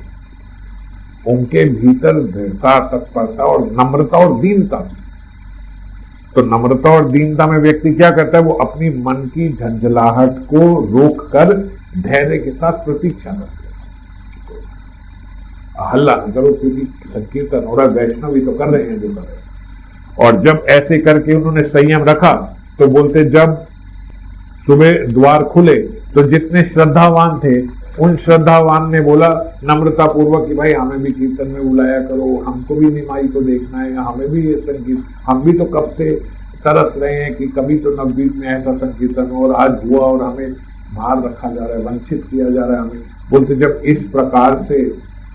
उनके भीतर दृढ़ता, तत्परता और नम्रता और दीनता। तो नम्रता और दीनता में व्यक्ति क्या करता है? वो अपनी मन की झंझलाहट को रोककर धैर्य के साथ प्रतीक्षा करता है। हल्ला न करो, क्योंकि संकीर्तन हो रहा, वैष्णव भी तो कर रहे हैं जो कर रहे हैं। और जब ऐसे करके उन्होंने संयम रखा तो बोलते जब सुबह द्वार खुले तो जितने श्रद्धावान थे उन श्रद्धावान ने बोला नम्रता पूर्वक कि भाई हमें भी कीर्तन में बुलाया करो, हमको भी निमाई को देखना है, हमें भी ये संकीर्तन, हम भी तो कब से तरस रहे हैं कि कभी तो नवदीप में ऐसा संकीर्तन हो, और आज हुआ और हमें बाहर रखा जा रहा है, वंचित किया जा रहा है हमें। बोलते जब इस प्रकार से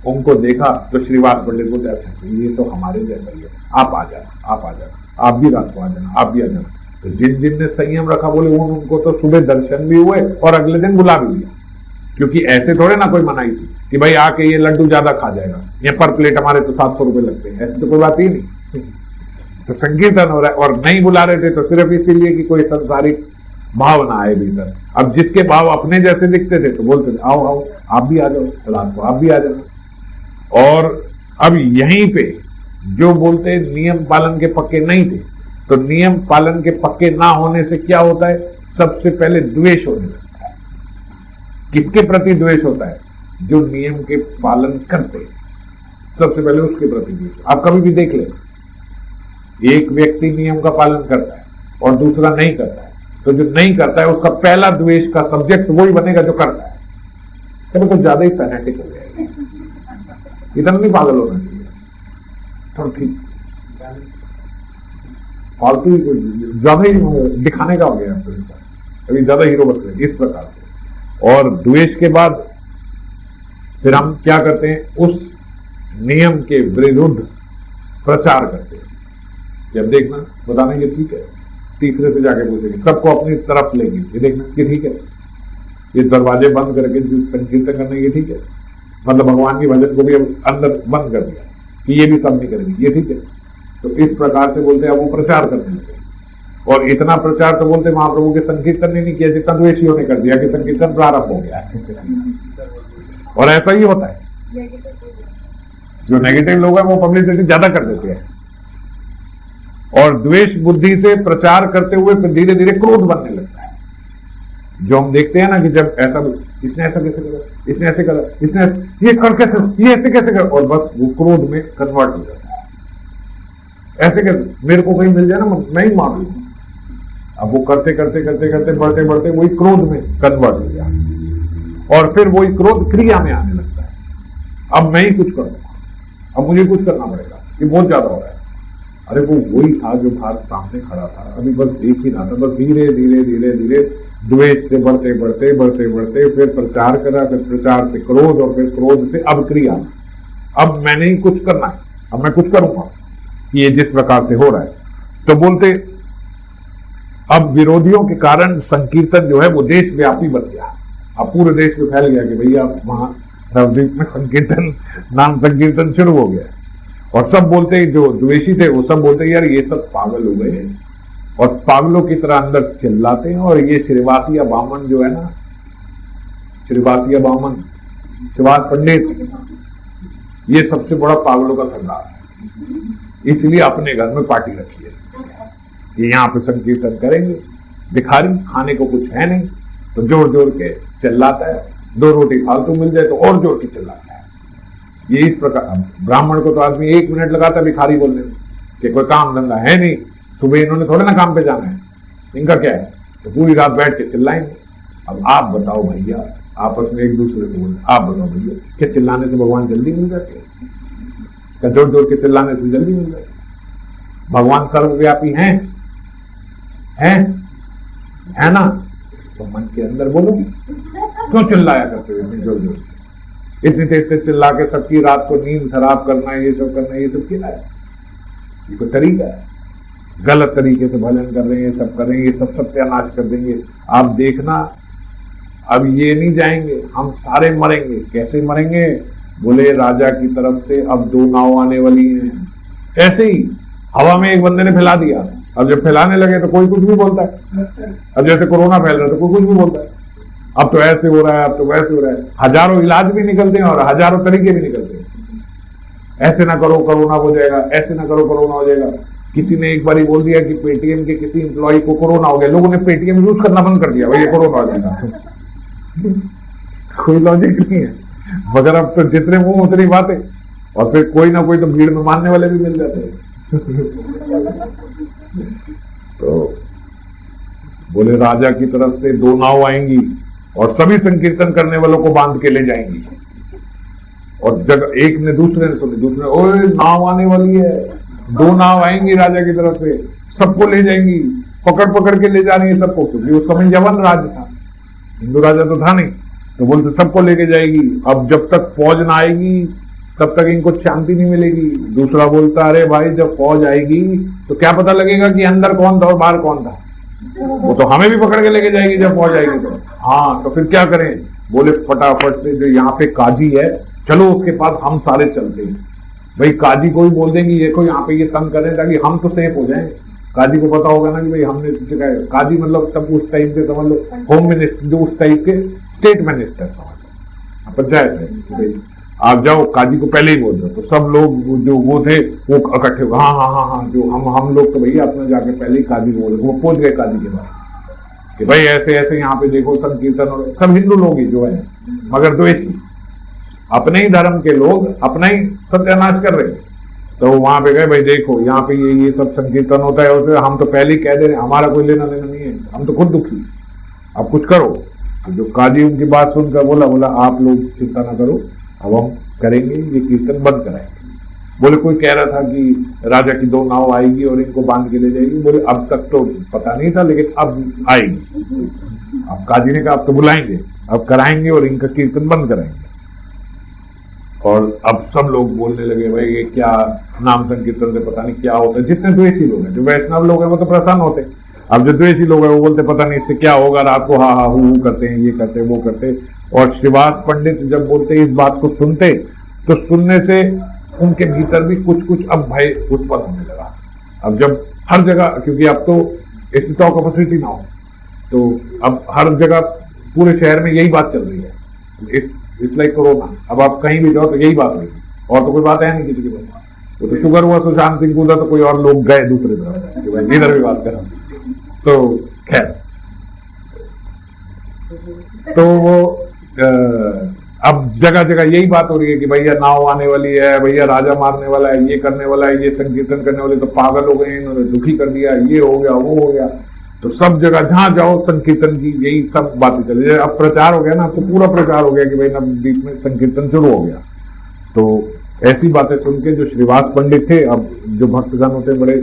उनको देखा तो श्रीवास पंडित बोलते अच्छा ये तो हमारे जैसा ही है, आप आ जाना, आप आ जाना, आप भी रात को आ जाना, आप भी आ जाना। तो जिन जिन ने संयम रखा बोले उनको तो सुबह दर्शन भी हुए और अगले दिन बुला भी लिया। क्योंकि ऐसे थोड़े ना कोई मनाई थी कि भाई आके ये लड्डू ज्यादा खा जाएगा, ये पर प्लेट हमारे तो 700 रुपए लगते हैं, ऐसी तो कोई बात ही नहीं। तो संकीर्तन हो रहा है और नहीं बुला रहे थे तो सिर्फ इसीलिए कि कोई संसारिक भाव ना आए भीतर। अब जिसके भाव अपने जैसे दिखते थे तो बोलते थे आओ आओ आप भी आ जाओ, रात को आप भी आ जाओ। और अब यहीं पे जो बोलते नियम पालन के पक्के नहीं थे, तो नियम पालन के पक्के ना होने से क्या होता है, सबसे पहले द्वेष होने लगता है। किसके प्रति द्वेष होता है? जो नियम के पालन करते हैं, सबसे पहले उसके प्रति द्वेष। आप कभी भी देख ले, एक व्यक्ति नियम का पालन करता है और दूसरा नहीं करता है, तो जो नहीं करता है उसका पहला द्वेष का सब्जेक्ट वही बनेगा जो करता है। चलो कुछ ज्यादा ही फैनेटिक हो गया, इतना नहीं पागल होना चाहिए, थोड़ा ठीक फालतू ही ज्यादा ही दिखाने का हो गया तो इसका, अभी ज्यादा हीरो बन रहे इस प्रकार से। और द्वेष के बाद फिर हम क्या करते हैं, उस नियम के विरुद्ध प्रचार करते हैं। जब देखना बताना ये ठीक है, तीसरे से जाके पूछेंगे, सबको अपनी तरफ लेंगे, ये देखना कि ठीक है, ये दरवाजे बंद करके जो संकीर्तन करने ये ठीक है, मतलब भगवान के भजन को भी अब अंदर बंद कर दिया कि ये भी सब नहीं करेंगे, ये ठीक है। तो इस प्रकार से बोलते हैं, अब वो प्रचार करने लगे। और इतना प्रचार तो बोलते महाप्रभु के संकीर्तन ने नहीं किया जितना द्वेषियों ने कर दिया कि संकीर्तन प्रारंभ हो गया है। और ऐसा ही होता है, जो नेगेटिव लोग हैं वो पब्लिसिटी ज्यादा कर देते हैं और द्वेष बुद्धि से प्रचार करते हुए फिर धीरे धीरे क्रोध बनने लगता है। जो हम देखते हैं ना कि जब ऐसा इसने ऐसा कैसे करा, इसने ऐसे करा, इसने ये कर कैसे, ये ऐसे कैसे कर, और बस वो क्रोध में कन्वर्ट हो जाता है। ऐसे कैसे, मेरे को कहीं मिल जाए ना मैं ही मार लूं। अब वो करते करते करते करते बढ़ते बढ़ते वही क्रोध में कन्वर्ट हो गया और फिर वही क्रोध क्रिया में आने लगता है। अब मैं ही कुछ करूंगा, अब मुझे कुछ करना पड़ेगा, ये बहुत ज्यादा हो रहा है। अरे वो वही था जो बाहर सामने खड़ा था, अभी बस देख ही रहा था, बस धीरे धीरे धीरे धीरे द्वेष से बढ़ते बढ़ते बढ़ते बढ़ते फिर प्रचार करा, फिर प्रचार से क्रोध और फिर क्रोध से अब क्रिया। अब मैंने ही कुछ करना है, अब मैं कुछ करूंगा, ये जिस प्रकार से हो रहा है। तो बोलते अब विरोधियों के कारण संकीर्तन जो है वो देशव्यापी बन गया, अब पूरे देश में फैल गया कि भैया वहां नवद्वीप में संकीर्तन, नाम संकीर्तन शुरू हो गया। और सब बोलते, जो द्वेषी थे वो सब बोलते यार ये सब पागल हो गए हैं और पागलों की तरह अंदर चिल्लाते हैं। और ये श्रीवासिया बामन जो है ना, श्रीवासिया बामन, श्रीवास पंडित, ये सबसे बड़ा पागलों का सरदार है, इसलिए अपने घर में पार्टी रखी है, ये यहाँ पे संकीर्तन करेंगे। भिखारी, खाने को कुछ है नहीं तो जोर जोर के चिल्लाता है, 2 रोटी फालतू मिल जाए तो और जोर की चिल्लाता है। ये इस प्रकार, ब्राह्मण को तो आदमी 1 मिनट लगाता है भिखारी बोलने में कि कोई काम धंधा है नहीं, सुबह इन्होंने थोड़े ना काम पे जाना है, इनका क्या है, तो पूरी रात बैठ के चिल्लाएंगे। अब आप बताओ भैया, आपस में एक दूसरे से बोलते, आप बताओ भैया क्या चिल्लाने से भगवान जल्दी मिल जाते हैं? क्या जोर जोर के चिल्लाने से जल्दी मिल जाते? भगवान सर्वव्यापी हैं, है ना? तो मन के अंदर बोलो, क्यों चिल्लाया करते हो जोर जोर, इतनी तेज तेज चिल्ला के सबकी रात को नींद खराब करना, ये सब करना, ये सब क्या है? ये कोई तरीका है? गलत तरीके से भजन कर रहे हैं, ये सब कर रहे हैं, ये सब सत्यानाश कर देंगे। आप देखना, अब ये नहीं जाएंगे, हम सारे मरेंगे। कैसे मरेंगे? बोले राजा की तरफ से अब 2 नाव आने वाली हैं। ऐसे ही हवा में एक बंदे ने फैला दिया, अब जब फैलाने लगे तो कोई कुछ भी बोलता है। अब जैसे कोरोना फैल रहा है तो कोई कुछ भी बोलता है, अब तो ऐसे हो रहा है, अब तो वैसे हो रहा है। हजारों इलाज भी निकलते हैं और हजारों तरीके भी निकलते हैं। ऐसे ना करो कोरोना हो जाएगा, ऐसे ना करो कोरोना हो जाएगा। किसी ने एक बार ही बोल दिया कि पेटीएम के किसी एम्प्लॉय को कोरोना हो गया, लोगों ने पेटीएम यूज करना बंद कर दिया, भाई ये कोरोना हो जाएगा। कोई लॉजिक नहीं है, मगर अब तो जितने मुंह उतनी बातें, और फिर कोई ना कोई तो भीड़ में मानने वाले भी मिल जाते हैं। तो बोले राजा की तरफ से 2 नाव आएंगी और सभी संकीर्तन करने वालों को बांध के ले जाएंगी। और जब एक ने दूसरे ने सुनी, दूसरे, ओए नाव आने वाली है, 2 नाव आएंगी राजा की तरफ से, सबको ले जाएंगी, पकड़ पकड़ के ले जा रही है सबको, क्योंकि उस समय यवन राज था, हिंदू राजा तो था नहीं। तो बोलते सबको लेके जाएगी। अब जब तक फौज ना आएगी तब तक इनको शांति नहीं मिलेगी। दूसरा बोलता अरे भाई जब फौज आएगी तो क्या पता लगेगा कि अंदर कौन था और बाहर कौन था, वो तो हमें भी पकड़ के लेके जाएगी जब फौज आएगी तो। हाँ तो फिर क्या करें, बोले फटाफट से जो यहाँ पे काजी है, चलो उसके पास हम सारे चलते हैं। भाई काजी को भी बोल देंगे ये को यहाँ पे ये तंग करें ताकि हम तो सेफ हो जाएं। काजी को पता होगा ना कि भाई हमने काजी मतलब तब उस टाइम के समझ लो होम मिनिस्टर, जो उस टाइप के स्टेट मिनिस्टर समझ लो, पंचायत है, भाई आप जाओ काजी को पहले ही बोल दो। तो सब लोग जो वो थे वो इकट्ठे, हाँ हाँ हाँ हाँ, जो हम लोग तो भैया अपने जाके पहले ही काजी बोल, वो पहुंच गए काजी के पास कि भाई ऐसे ऐसे यहाँ पे देखो संकीर्तन, और सब हिंदू लोग ही जो है मगर द्वेषी, अपने ही धर्म के लोग अपना ही सत्यानाश कर रहे हैं। तो वहां पे गए, भाई देखो यहाँ पे ये सब संकीर्तन होता है, उसे हम तो पहले ही कह दे रहे हैं, हमारा कोई लेना देना नहीं है, हम तो खुद दुखी, अब कुछ करो। तो जो काजी उनकी बात सुनकर बोला आप लोग चिंता ना करो, अब हम करेंगे, ये कीर्तन बंद कराएंगे। बोले कोई कह रहा था कि राजा की 2 नाव आएगी और इनको बांध के ले जाएगी। बोले अब तक तो पता नहीं था, लेकिन अब आएगी। अब काजी ने कहा अब तो बुलाएंगे, अब कराएंगे और इनका कीर्तन बंद कराएंगे। और अब सब लोग बोलने लगे भाई ये क्या नाम संकीर्तन से पता नहीं क्या होता है। जितने द्वेषी लोग हैं, जो वैष्णव लोग हैं वो तो प्रसन्न होते, अब जो द्वेषी लोग हैं वो बोलते पता नहीं इससे क्या होगा, रात को हा हा हु करते हैं, ये करते वो करते। और श्रीवास पंडित जब बोलते इस बात को सुनते तो सुनने से उनके भीतर भी कुछ कुछ अब भय उत्पन्न होने लगा। अब जब हर जगह, क्योंकि अब तो ऐसी तो कैपेसिटी ना हो, तो अब हर जगह पूरे शहर में यही बात चल रही है, इस लाइक कोरोना। अब आप कहीं भी जाओ तो यही बात होगी, और तो कोई बात है नहीं किसी के पास। वो तो शुगर हुआ सुशांत सिंह को, तो कोई और लोग गए दूसरी तरफ कि भाई इधर भी बात करें। तो खैर, तो वो अब जगह जगह यही बात हो रही है कि भैया नाव आने वाली है, भैया राजा मारने वाला है, ये करने वाला है, ये संकीर्तन करने वाले तो पागल हो गए, इन्होंने दुखी कर दिया, ये हो गया वो हो गया। तो सब जगह जहां जाओ संकीर्तन की यही सब बातें चली। अब प्रचार हो गया ना, तो पूरा प्रचार हो गया कि भाई नवद्वीप में संकीर्तन शुरू हो गया। तो ऐसी बातें सुन के जो श्रीवास पंडित थे, अब जो भक्तजन होते बड़े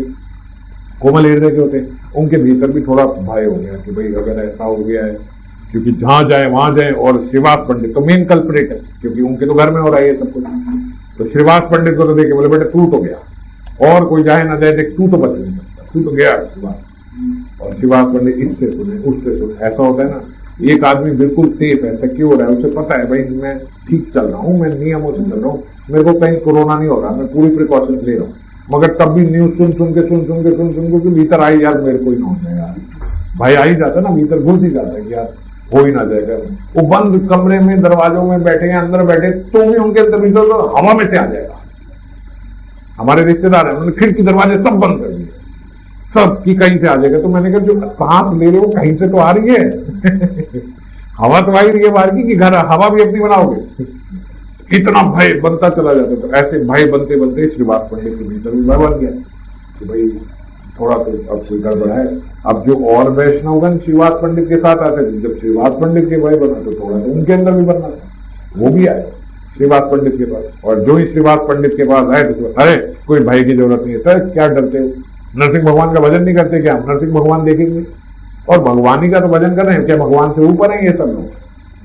कोमल हृदय के होते, उनके भीतर भी थोड़ा भय हो गया कि भाई अगर ऐसा हो गया है, क्योंकि जहां जाए वहां जाए। और श्रीवास पंडित तो मेन कल्प्रेट है, क्योंकि उनके तो घर में हो रहा है ये सब कुछ। तो श्रीवास पंडित को तो देखे बोले बेटे तू तो गया, और कोई जाए ना जाए देख, तू तो बच नहीं सकता, तू तो गया श्रीवास। और श्रीवास पंडित इससे सुने उससे सुने, ऐसा होता है ना, एक आदमी बिल्कुल सेफ है, सिक्योर है, उसे पता है भाई मैं ठीक चल रहा हूँ, मैं नियमों से चल रहा हूँ, मेरे को कहीं कोरोना नहीं हो रहा, मैं पूरी प्रिकॉशन ले रहा हूँ। मगर तब भी न्यूज सुन के भीतर आई यार मेरे को ही ना हो जाए यार, भाई आ ही जाता ना, भीतर घुस ही जाता है कि यार हो ही ना जाएगा। वो बंद कमरे में दरवाजों में बैठे हैं, अंदर बैठे, तो भी उनके अंदर भीतर तो हवा में से आ जाएगा। हमारे रिश्तेदार हैं, उन्होंने खिड़की दरवाजे सब बंद कर दिए, सब की कहीं से आ जाएगा। तो मैंने कहा जो सांस ले रहे हो कहीं से तो आ रही है हवा तो आ ही रही है बाहर की, कि घर हवा भी अपनी बनाओगे। इतना भय बनता चला जाता। तो ऐसे भय बनते बनते श्रीवास पंडित के भीतर भी भय बन गया कि भाई थोड़ा तो अब कोई गड़बड़ है। अब जो और वैष्णवगण श्रीवास पंडित के साथ आते थे, जब श्रीवास पंडित के भय बना तो थोड़ा तो उनके अंदर भी बनना था, वो भी आए श्रीवास पंडित के पास। और जो ही श्रीवास पंडित के पास आए तो अरे कोई भय की जरूरत नहीं है सर, क्या डरते हो, नरसिंह भगवान का भजन नहीं करते क्या, हम नरसिंह भगवान देखेंगे और भगवानी का तो भजन कर रहे हैं, क्या भगवान से ऊपर है ये सब लोग,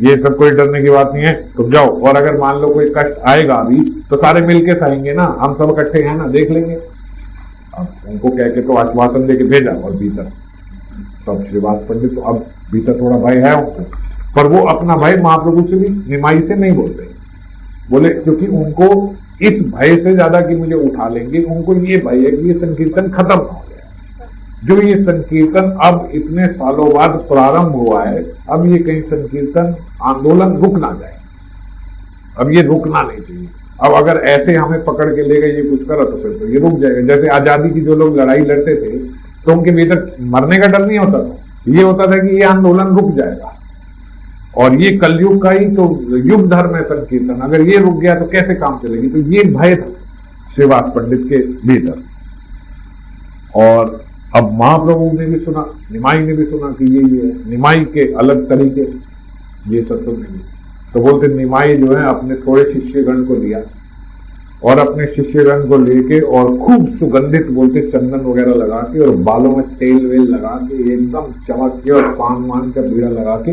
ये सब कोई डरने की बात नहीं है, तुम जाओ। और अगर मान लो कोई कष्ट आएगा अभी तो सारे मिलके सहेंगे ना, हम सब इकट्ठे हैं ना, देख लेंगे। अब उनको कह के तो आश्वासन देके भेजा। और भीतर तब श्रीवास पंडित तो अब भीतर थोड़ा भय है उनको, पर वो अपना भय महाप्रभु से भी निमाई से नहीं बोलते, बोले क्योंकि उनको इस भय से ज्यादा कि मुझे उठा लेंगे, उनको ये भय है कि ये संकीर्तन खत्म हो गया। जो ये संकीर्तन अब इतने सालों बाद प्रारंभ हुआ है, अब ये कहीं संकीर्तन आंदोलन रुक ना जाए, अब ये रुकना नहीं चाहिए। अब अगर ऐसे हमें पकड़ के ले गए ये कुछ करा तो फिर तो ये रुक जाएगा। जैसे आजादी की जो लोग लड़ाई लड़ते थे तो उनके भीतर मरने का डर नहीं होता था, ये होता था कि ये आंदोलन रुक जाएगा। और ये कलयुग का ही तो युग धर्म है संकीर्तन, अगर ये रुक गया तो कैसे काम चलेगी। तो ये भय था श्रीवास पंडित के भीतर। और अब महाप्रभु ने भी सुना, निमाई ने भी सुना कि ये है, निमाई के अलग तरीके ये सब सुनेंगे। तो बोलते निमाई जो है अपने थोड़े शिष्यगण को लिया और अपने शिष्यगण को लेके और खूब सुगंधित बोलते चंदन वगैरह लगा के और बालों में तेल वेल लगा के एकदम चमक के और पान मान का बीड़ा लगा के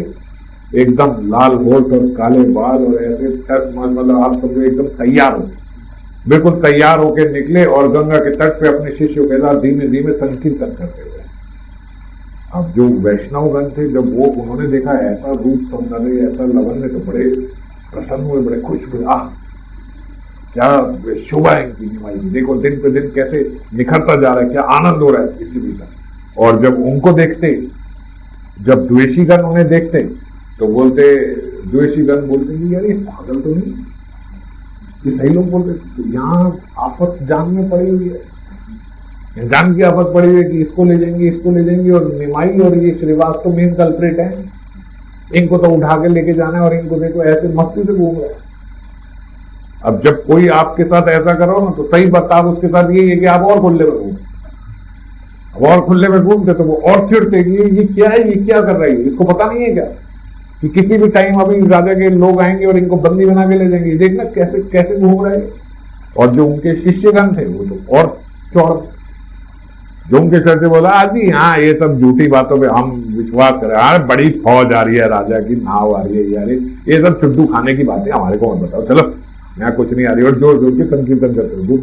एकदम लाल होठ और काले बाल और ऐसे मतलब आप सब एकदम तैयार हो, बिल्कुल तैयार होकर निकले और गंगा के तट पे अपने शिष्यों के साथ धीमे धीमे संकीर्तन करते हुए। अब जो वैष्णवगण थे, जब वो उन्होंने देखा ऐसा रूप सौंदर्य, ऐसा लवण्य, तो बड़े प्रसन्न हुए, बड़े खुश हुए। क्या शोभा है इनकी निमाई की, देखो दिन पे दिन कैसे निखरता जा रहा है, क्या आनंद हो रहा है इसके भीतर। और जब उनको देखते, जब द्वेषीगण उन्हें देखते, तो बोलते, द्वेषीगण बोलते कि यार ये पागल तो नहीं, ये सही लोग बोलते, यहाँ आफत जान में पड़ी हुई है, जान की आफत पड़ी हुई है कि इसको ले जाएंगे, इसको ले जाएंगे, और निमाई और ये श्रीवास तो मेन कल्प्रेट है, इनको तो उठा के लेके जाना है, और इनको देखो ऐसे मस्ती से घूम रहे हैं। अब जब कोई आपके साथ ऐसा करो ना, तो सही बर्ताव उसके साथ यही है कि आप और खुले में घूमते, अब और खुले में घूमते तो वो और चिढ़ते कि ये क्या है, ये क्या कर रही है, इसको पता नहीं है क्या कि किसी भी टाइम अभी राजा के लोग आएंगे और इनको बंदी बना के ले जाएंगे, देखना कैसे कैसे घूम रहे हैं। और जो उनके शिष्यगण थे वो तो और चौड़, जो उनके सर से बोला, आजी हाँ ये सब झूठी बातों पे हम विश्वास करें, हाँ बड़ी फौज आ रही है, राजा की नाव आ रही है, यार ये सब चुड्डू खाने की बातें हमारे को मत बताओ, चलो यहाँ कुछ नहीं आ रही, और जोर जोर के संकीर्तन करते हो।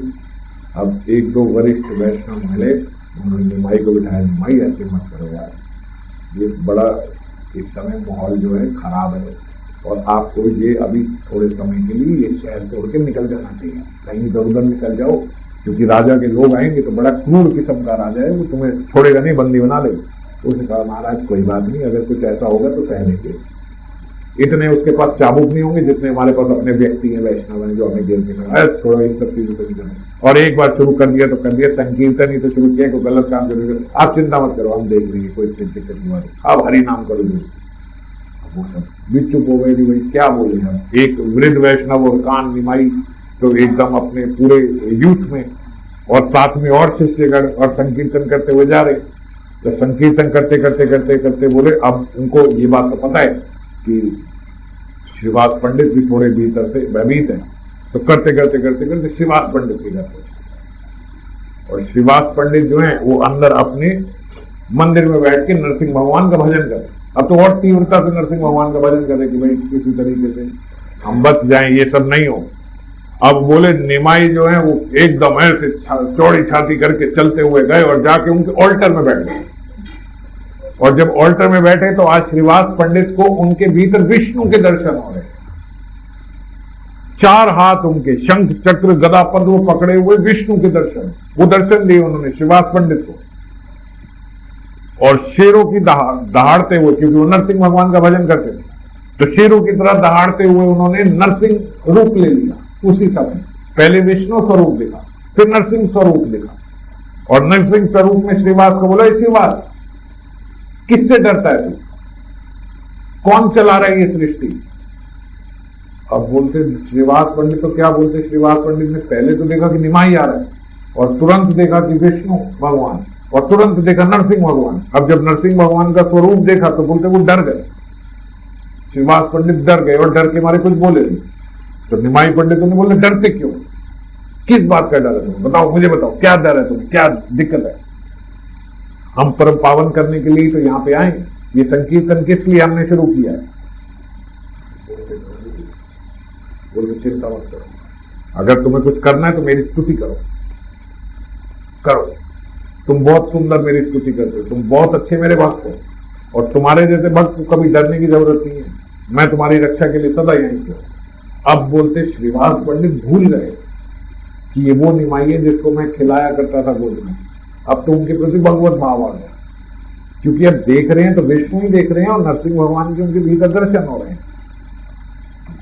अब एक दो वरिष्ठ वैष्णव मिले, उन्होंने निमाई को बिठाया, निमाई ऐसे मत करो यार, ये बड़ा इस समय माहौल जो है खराब है, और आपको ये अभी थोड़े समय के लिए ये शहर छोड़ के निकल जाना चाहिए, कहीं इधर उधर निकल जाओ, क्योंकि राजा के लोग आएंगे तो बड़ा क्रूर किस्म का राजा है, वो तुम्हें छोड़ेगा नहीं, बंदी बना ले। तो उसने कहा महाराज कोई बात नहीं, अगर कुछ ऐसा होगा तो सह लेंगे, इतने उसके पास चाबुक नहीं होंगे जितने हमारे पास अपने व्यक्ति हैं, वैष्णव हैं, जो हमें जेल में छोड़ो इन सब चीजों से निकल। और एक बार शुरू कर दिया तो कर दिया, संकीर्तन ही तो शुरू किया, कोई गलत काम करोगे आप चिंता मत करो, हम देख लेंगे, कोई चिंता करने वाली, आप हरि नाम करो। वो सब भी चुप हो गए कि भाई क्या बोले हम। एक वृद्ध वैष्णव और कान निमाई तो एकदम अपने पूरे यूथ में, और साथ में और शिष्यगण, और संकीर्तन करते हुए जा रहे। तो संकीर्तन करते करते करते करते बोले, अब उनको ये बात तो पता है कि श्रीवास पंडित भी थोड़े भीतर से भयभीत है, तो करते करते करते करते श्रीवास पंडित के घर पहुंचे। और श्रीवास पंडित जो है वो अंदर अपने मंदिर में बैठ के नरसिंह भगवान का भजन करे। अब तो और तीव्रता से नरसिंह भगवान का भजन करे कि भाई किसी तरीके से हम बच जाएं, ये सब नहीं हो। अब बोले निमाई जो है वो एकदम ऐसे चौड़ी छाती करके चलते हुए गए और जाके उनके ऑल्टर में बैठ गए। और जब ऑल्टर में बैठे तो आज श्रीवास पंडित को उनके भीतर विष्णु के दर्शन हो रहे, चार हाथ उनके शंख चक्र गदा पद्म पकड़े हुए विष्णु के दर्शन, वो दर्शन दिए उन्होंने श्रीवास पंडित को। और शेरों की दहाड़ते हुए, क्योंकि वो नरसिंह भगवान का भजन करते थे, तो शेरों की तरह दहाड़ते हुए उन्होंने नरसिंह रूप ले लिया। उसी समय पहले विष्णु स्वरूप दिखा, फिर नरसिंह स्वरूप दिखा, और नरसिंह स्वरूप में श्रीवास को बोला, श्रीवास किससे डरता है तू, कौन चला रहा है ये सृष्टि। अब बोलते श्रीवास पंडित तो क्या बोलते, श्रीवास पंडित ने पहले तो देखा कि निमाई आ रहा है, और तुरंत देखा कि विष्णु भगवान, और तुरंत देखा नरसिंह भगवान। अब जब नरसिंह भगवान का स्वरूप देखा तो बोलते वो डर गए, श्रीवास पंडित डर गए, और डर के मारे कुछ बोले नहीं। तो निमाई पंडित ने बोले डरते क्यों, किस बात का डर है तुम्हें, बताओ मुझे, बताओ क्या डर है तुम्हें, क्या दिक्कत है। हम परम पावन करने के लिए तो यहां पे आए, ये संकीर्तन किस लिए हमने शुरू किया है। बोले चिंता मत करो, अगर तुम्हें कुछ करना है तो मेरी स्तुति करो, करो, तुम बहुत सुंदर मेरी स्तुति करते हो, तुम बहुत अच्छे मेरे भक्त हो, और तुम्हारे जैसे भक्त को कभी डरने की जरूरत नहीं है, मैं तुम्हारी रक्षा के लिए सदा यहीं पे हूं। अब बोलते श्रीवास पंडित भूल गए कि ये वो निमाई है जिसको मैं खिलाया करता था गोद में। अब तो उनके प्रति भगवत भाव आ गया, क्योंकि अब देख रहे हैं तो विष्णु ही देख रहे हैं, और नरसिंह भगवान के उनके भीतर दर्शन हो रहे हैं।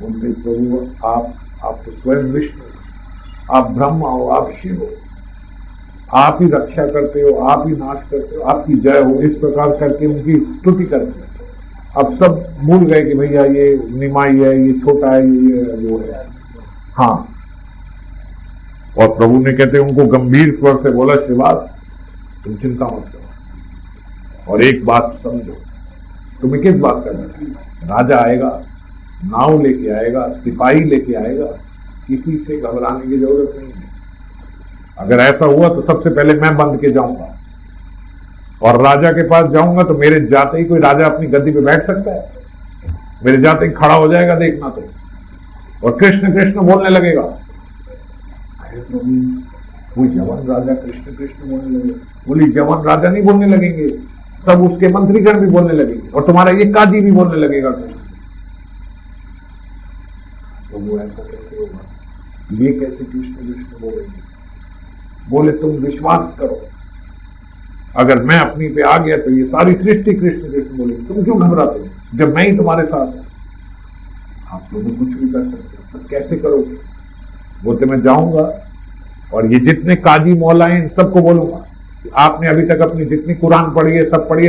बोलते प्रभु आप तो स्वयं विष्णु, आप ब्रह्मा हो, आप शिव हो, आप ही रक्षा करते हो, आप ही नाश करते हो, आपकी जय हो, इस प्रकार करके उनकी स्तुति करते हैं। अब सब भूल गए कि भैया ये निमाई है, ये छोटा है, ये वो है। हाँ, और प्रभु ने कहते उनको गंभीर स्वर से बोला, श्रीवास तुम चिंता मत करो, और एक बात समझो, तुम्हें किस बात का डर, राजा आएगा, नाव लेके आएगा, सिपाही लेके आएगा, किसी से घबराने की जरूरत नहीं है। अगर ऐसा हुआ तो सबसे पहले मैं बंद के जाऊंगा, और राजा के पास जाऊंगा तो मेरे जाते ही कोई राजा अपनी गद्दी पे बैठ सकता है, मेरे जाते ही खड़ा हो जाएगा, देखना तो, और कृष्ण कृष्ण बोलने लगेगा। अरे प्रभु, वो जवान राजा कृष्ण कृष्ण बोलने लगे। बोली जवान राजा नहीं बोलने लगेंगे, सब उसके मंत्रीगण भी बोलने लगेंगे और तुम्हारा ये काजी भी बोलने लगेगा कृष्ण। तो वो ऐसा कैसे होगा, ये कैसे कृष्ण कृष्ण बोलेंगे? बोले तुम विश्वास करो, अगर मैं अपनी पे आ गया तो ये सारी सृष्टि कृष्ण कृष्ण बोलेगी, तुम क्यों घबराते हो जब मैं ही तुम्हारे साथ हूं? आप लोग कुछ भी कर सकते हो, तो कैसे करोगे? बोलते मैं जाऊंगा और ये जितने काजी मौला हैं इन सबको बोलूंगा कि आपने अभी तक अपनी जितनी कुरान पढ़ी है,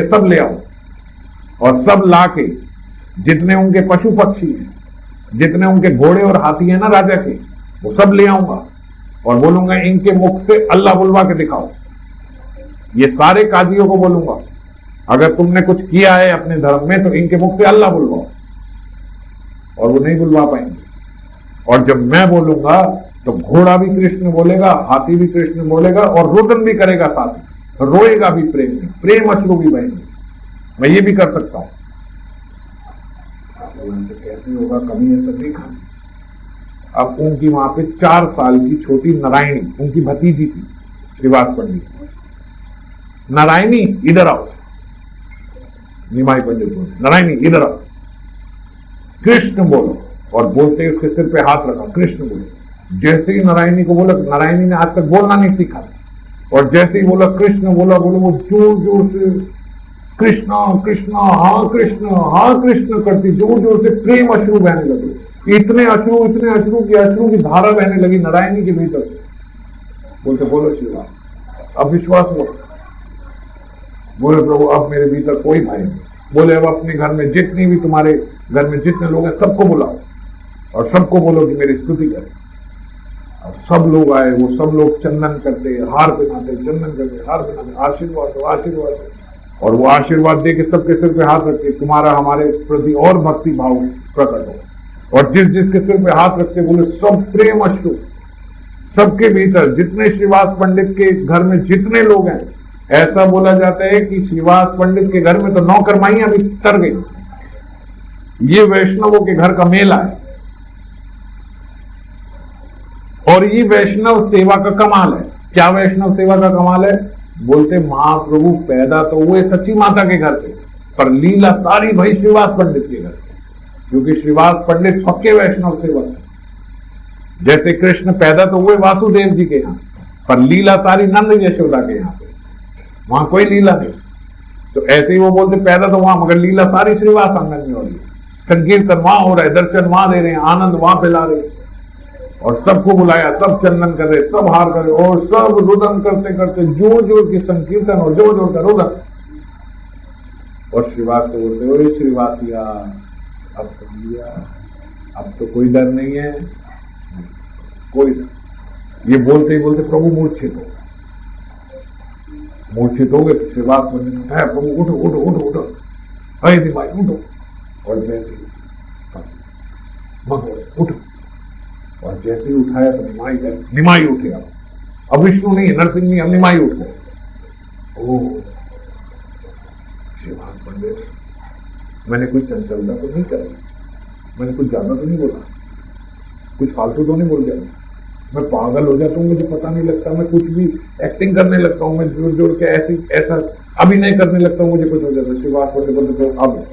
सब ले आओ, और सब लाके जितने उनके पशु पक्षी हैं, जितने उनके घोड़े और हाथी हैं ना राजा के, वो सब ले आऊंगा और बोलूंगा इनके मुख से अल्लाह बुलवा के दिखाओ। ये सारे काजियों को बोलूंगा अगर तुमने कुछ किया है अपने धर्म में तो इनके मुख से अल्लाह बुलवाओ, और वो नहीं बुलवा पाएंगे। और जब मैं बोलूंगा तो घोड़ा भी कृष्ण बोलेगा, हाथी भी कृष्ण बोलेगा और रुदन भी करेगा, साथ में रोएगा भी, प्रेम अश्रु भी बहेंगे। मैं ये भी कर सकता हूं। ऐसे कैसे होगा, कभी ऐसा देखा। अब उनकी वहां पे 4 साल की छोटी नारायणी, उनकी भतीजी थी श्रीवास पंडित। नारायणी इधर आओ, निमाई पंडित बोले नारायणी इधर आओ, कृष्ण बोलो। और बोलते ही उसके सिर पे हाथ रखा, कृष्ण बोलो। जैसे ही नारायणी को बोला, नारायणी ने आज तक बोलना नहीं सीखा, और जैसे ही बोला कृष्ण बोला, बोलो वो जोर जोर से कृष्णा कृष्णा हाँ कृष्ण करती जोर जोर से प्रेम अश्रु बहने लगे। इतने अश्रु की अश्रु की धारा बहने लगी नारायणी के भीतर से। बोलते बोलो श्रीवास, अब विश्वास हो। बोले प्रभु अब मेरे भीतर कोई भय नहीं। बोले अब अपने घर में जितनी भी तुम्हारे घर में जितने लोग हैं सबको बुलाओ और सबको बोलो कि मेरी स्तुति करें। और सब लोग आए, वो सब लोग चंदन करते, हार पहनाते, चंदन करते, हार पहनाते, आशीर्वाद दो आशीर्वाद दो। और वो आशीर्वाद दे के सबके सिर पे हाथ रखते, तुम्हारा हमारे प्रति और भक्ति भाव प्रकट हो। और जिस जिसके सिर पे हाथ रखते बोले सब प्रेम अश्रु सबके भीतर, जितने श्रीवास पंडित के घर में जितने लोग हैं, ऐसा बोला जाता है कि श्रीवास पंडित के घर में तो 9 करमाइयां भी तर गई। ये वैष्णवों के घर का मेला है और ये वैष्णव सेवा का कमाल है। क्या वैष्णव सेवा का कमाल है? बोलते महाप्रभु पैदा तो हुए सच्ची माता के घर पे, पर लीला सारी भाई श्रीवास पंडित के घर पे, क्योंकि श्रीवास पंडित पक्के वैष्णव सेवक है। जैसे कृष्ण पैदा तो हुए वासुदेव जी के यहाँ, पर लीला सारी नंद यशोदा के यहाँ पे, वहां कोई लीला नहीं। तो ऐसे ही वो बोलते पैदा तो वहां, मगर लीला सारी श्रीवास आंगन में हो रही है। संकीर्तन वहां हो रहा है, दर्शन वहां दे रहे हैं, आनंद वहां फैला रहे हैं। और सबको बुलाया, सब चंदन कर रहे, सब हार कर रहे, और सब रुदन करते करते जोर जोर की संकीर्तन और जोर जोर का रुदन। और श्रीवास को बोलते हो श्रीवासिया अब तो लिया, अब तो कोई डर नहीं है, कोई डर। ये बोलते ही बोलते प्रभु मूर्छित हो गए। तो श्रीवास पंडित है प्रभु उठो उठो उठो उठो, अरे भाई उठो। और जैसे उठो, और जैसे ही उठाया तो निमाई उठे। अब विष्णु नहीं, नरसिंह नहीं, अब निमाई उठ गए। ओ श्रीवास पंडित, मैंने कुछ चंचलता तो नहीं करी, मैंने कुछ ज्यादा तो नहीं बोला, कुछ फालतू तो नहीं बोल दिया, मैं पागल हो जाता हूँ, मुझे पता नहीं लगता, मैं कुछ भी एक्टिंग करने लगता हूँ, मैं जोड़ जोड़ के ऐसा अभिनय करने लगता हूँ, मुझे कुछ हो जाता है। श्रीवास पंडित बोलते तो अब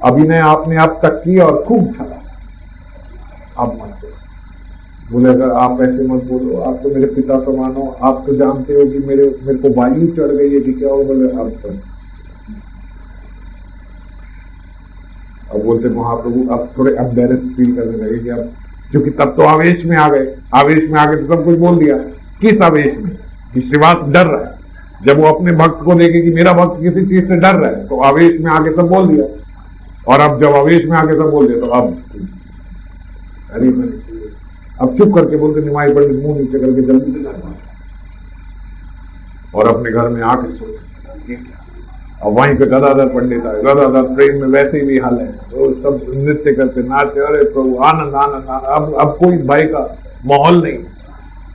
अभिनय आपने अब तक किया और खूब चला, अब मत बोलो। बोले अगर आप ऐसे मत बोलो, आप तो मेरे पिता समान हो, आप तो जानते हो कि मेरे को वायु चढ़ गई है कि क्या हो। बोले अब बोलते महाप्रभु अब थोड़े एम्बेरेस फील करने लगे कि अब, क्योंकि तब तो आवेश में आ गए, आवेश में आके तो सब कुछ बोल दिया। किस आवेश में? कि श्रीवास डर रहा है। जब वो अपने भक्त को देखे कि मेरा भक्त किसी चीज से डर रहा है, तो आवेश में आके सब बोल दिया। और अब जब आवेश में आके सब बोल दिया, तो अब चुप करके बोलते निमाई पंडित मुंह नीचे करके जल्दी से जाना और अपने घर में आके सोचते। और वहीं पे गदाधर पंडित आए। गदाधर प्रेम में वैसे ही भी हाल है, वो सब नृत्य करते, नाचते, अरे प्रभु आनंद आनंद आनंद। अब कोई भय का माहौल नहीं।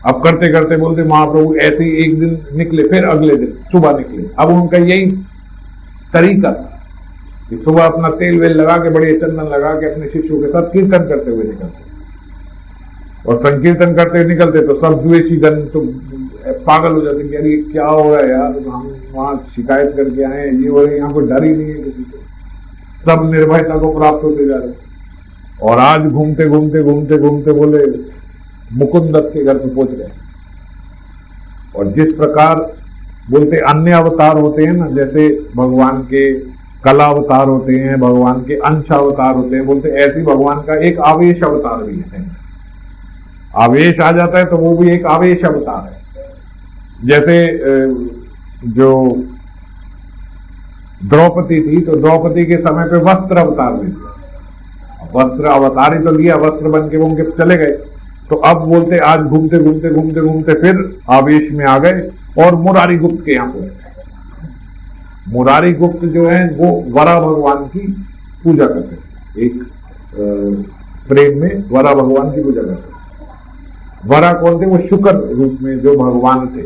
अब करते करते बोलते महाप्रभु ऐसे ही एक दिन निकले, फिर अगले दिन सुबह निकले। अब उनका यही तरीका था कि सुबह अपना तेल वेल लगा के, बढ़िया चंदन लगा के अपने शिष्यों के साथ कीर्तन करते हुए निकलते। और संकीर्तन करते निकलते तो सब द्वेषी जन तो पागल हो जाते हैं कि यार ये क्या हो रहा है यार, हम वहां शिकायत करके आए हैं, ये हो रहा है, यहाँ कोई डर ही नहीं है किसी को, सब निर्भयता को प्राप्त होते जा रहे हैं। और आज घूमते घूमते घूमते घूमते बोले मुकुंद दत्त के घर पे पहुंच गए। और जिस प्रकार बोलते अन्य अवतार होते हैं ना, जैसे भगवान के कला अवतार होते हैं, भगवान के अंश अवतार होते हैं, बोलते ऐसे भगवान का एक आवेश अवतार भी है। आवेश आ जाता है तो वो भी एक आवेश अवतार है। जैसे जो द्रौपदी थी तो द्रौपदी के समय पे वस्त्र अवतार ले लिया, वस्त्र अवतार ही तो लिया, वस्त्र बन के वो उनके चले गए। तो अब बोलते आज घूमते घूमते घूमते घूमते फिर आवेश में आ गए और मुरारी गुप्त के यहां पहुंच गए। मुरारी गुप्त जो है वो वरा भगवान की पूजा करते थे, एक फ्रेम में वरा भगवान की पूजा करते थे। वरा कौन थे? वो शुक्र रूप में जो भगवान थे।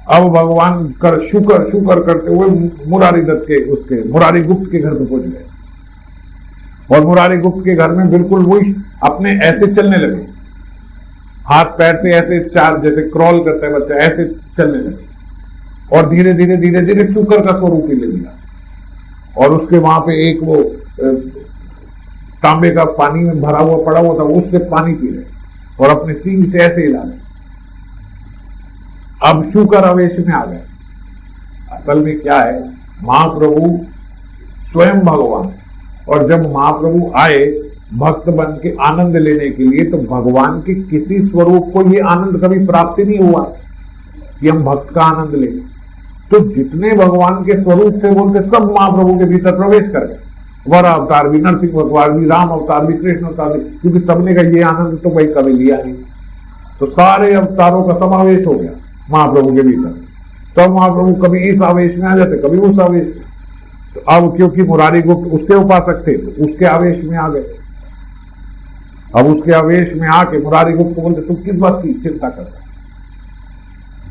अब भगवान कर शुक्र करते हुए मुरारी दत्त के उसके मुरारी गुप्त के घर पे पहुंच गए। और मुरारी गुप्त के घर में बिल्कुल वही अपने ऐसे चलने लगे, हाथ पैर से ऐसे चार जैसे क्रॉल करता है बच्चा, ऐसे चलने लगे। और धीरे धीरे धीरे धीरे शुक्र का स्वरूप ही ले लिया। और उसके वहां पे एक वो तांबे का पानी में भरा हुआ पड़ा हुआ था, उससे पानी पी रहे और अपने सींग से ऐसे हिला रहे। अब शुक्र आवेश में आ गए। असल में क्या है, महाप्रभु स्वयं भगवान, और जब महाप्रभु आए भक्त बन के आनंद लेने के लिए, तो भगवान के किसी स्वरूप को ये आनंद कभी प्राप्त नहीं हुआ कि हम भक्त का आनंद लें। तो जितने भगवान के स्वरूप थे बोलते सब महाप्रभु के भीतर प्रवेश कर गए। वर अवतार भी, नरसिंह अवतार भी, राम अवतार भी, कृष्ण अवतार भी, क्योंकि सबने का ये आनंद तो भाई कभी लिया नहीं। तो सारे अवतारों का समावेश हो गया महाप्रभु के भीतर। तो महाप्रभु कभी इस आवेश में आ जाते, कभी उस आवेश में। तो अब क्योंकि मुरारी गुप्त उसके उपासक थे तो उसके आवेश में आ गए। अब उसके आवेश में आके मुरारी गुप्त को बोलते तुम किस बात की चिंता कर रहे,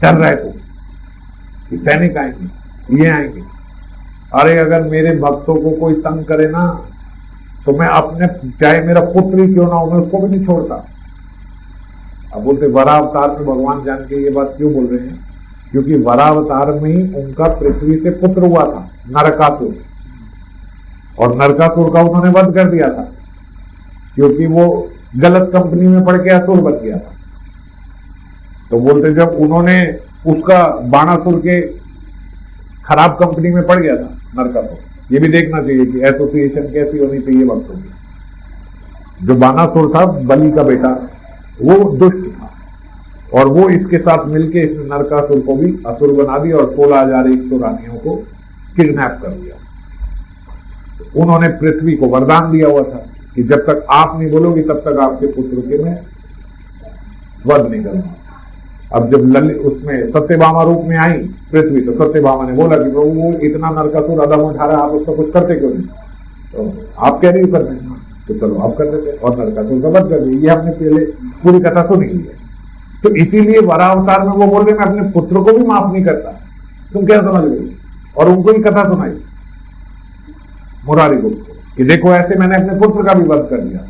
डर रहे तुम कि सैनिक आएंगे, ये आएंगे। अरे अगर मेरे भक्तों को कोई तंग करे ना तो मैं अपने, चाहे मेरा पुत्र ही क्यों ना हो, मैं उसको भी नहीं छोड़ता। अब बोलते वरावतार में भगवान जान के ये बात क्यों बोल रहे हैं? क्योंकि वरावतार में ही उनका पृथ्वी से पुत्र हुआ था, नरकासुर। और नरकासुर का उन्होंने वध कर दिया था क्योंकि वो गलत कंपनी में पड़ के असुर बन गया था। तो बोलते जब उन्होंने उसका बाणासुर के खराब कंपनी में पड़ गया था नरकासुर। ये भी देखना चाहिए कि एसोसिएशन कैसी होनी चाहिए भक्तों की। जो बाणासुर था बलि का बेटा, वो दुष्ट था और वो इसके साथ मिलके इसने नरकासुर को भी असुर बना दिया और 16,100 रानियों को किडनैप कर दिया। उन्होंने पृथ्वी को वरदान दिया हुआ था कि जब तक आप नहीं बोलोगी तब तक आपके पुत्र के मैं वध नहीं करूंगा। अब जब ललित उसमें सत्यभामा रूप में आई पृथ्वी, तो सत्यभामा ने बोला कि प्रभु वो इतना नरकासुर अदम उठा रहा है, आप उसका कुछ करते क्यों नहीं? तो आप कह रही हो करते हैं, तो चलो आप कर देते और नरकासुर का वध कर दिया। ये हमने पहले पूरी कथा सुनी हुई है। तो इसीलिए वरावतार में वो बोल रहे मैं अपने पुत्र को भी माफ नहीं करता। तुम क्या समझ गई? और उनको ही कथा सुनाई मुरारी गुप्त को कि देखो ऐसे मैंने अपने पुत्र का भी वध कर दिया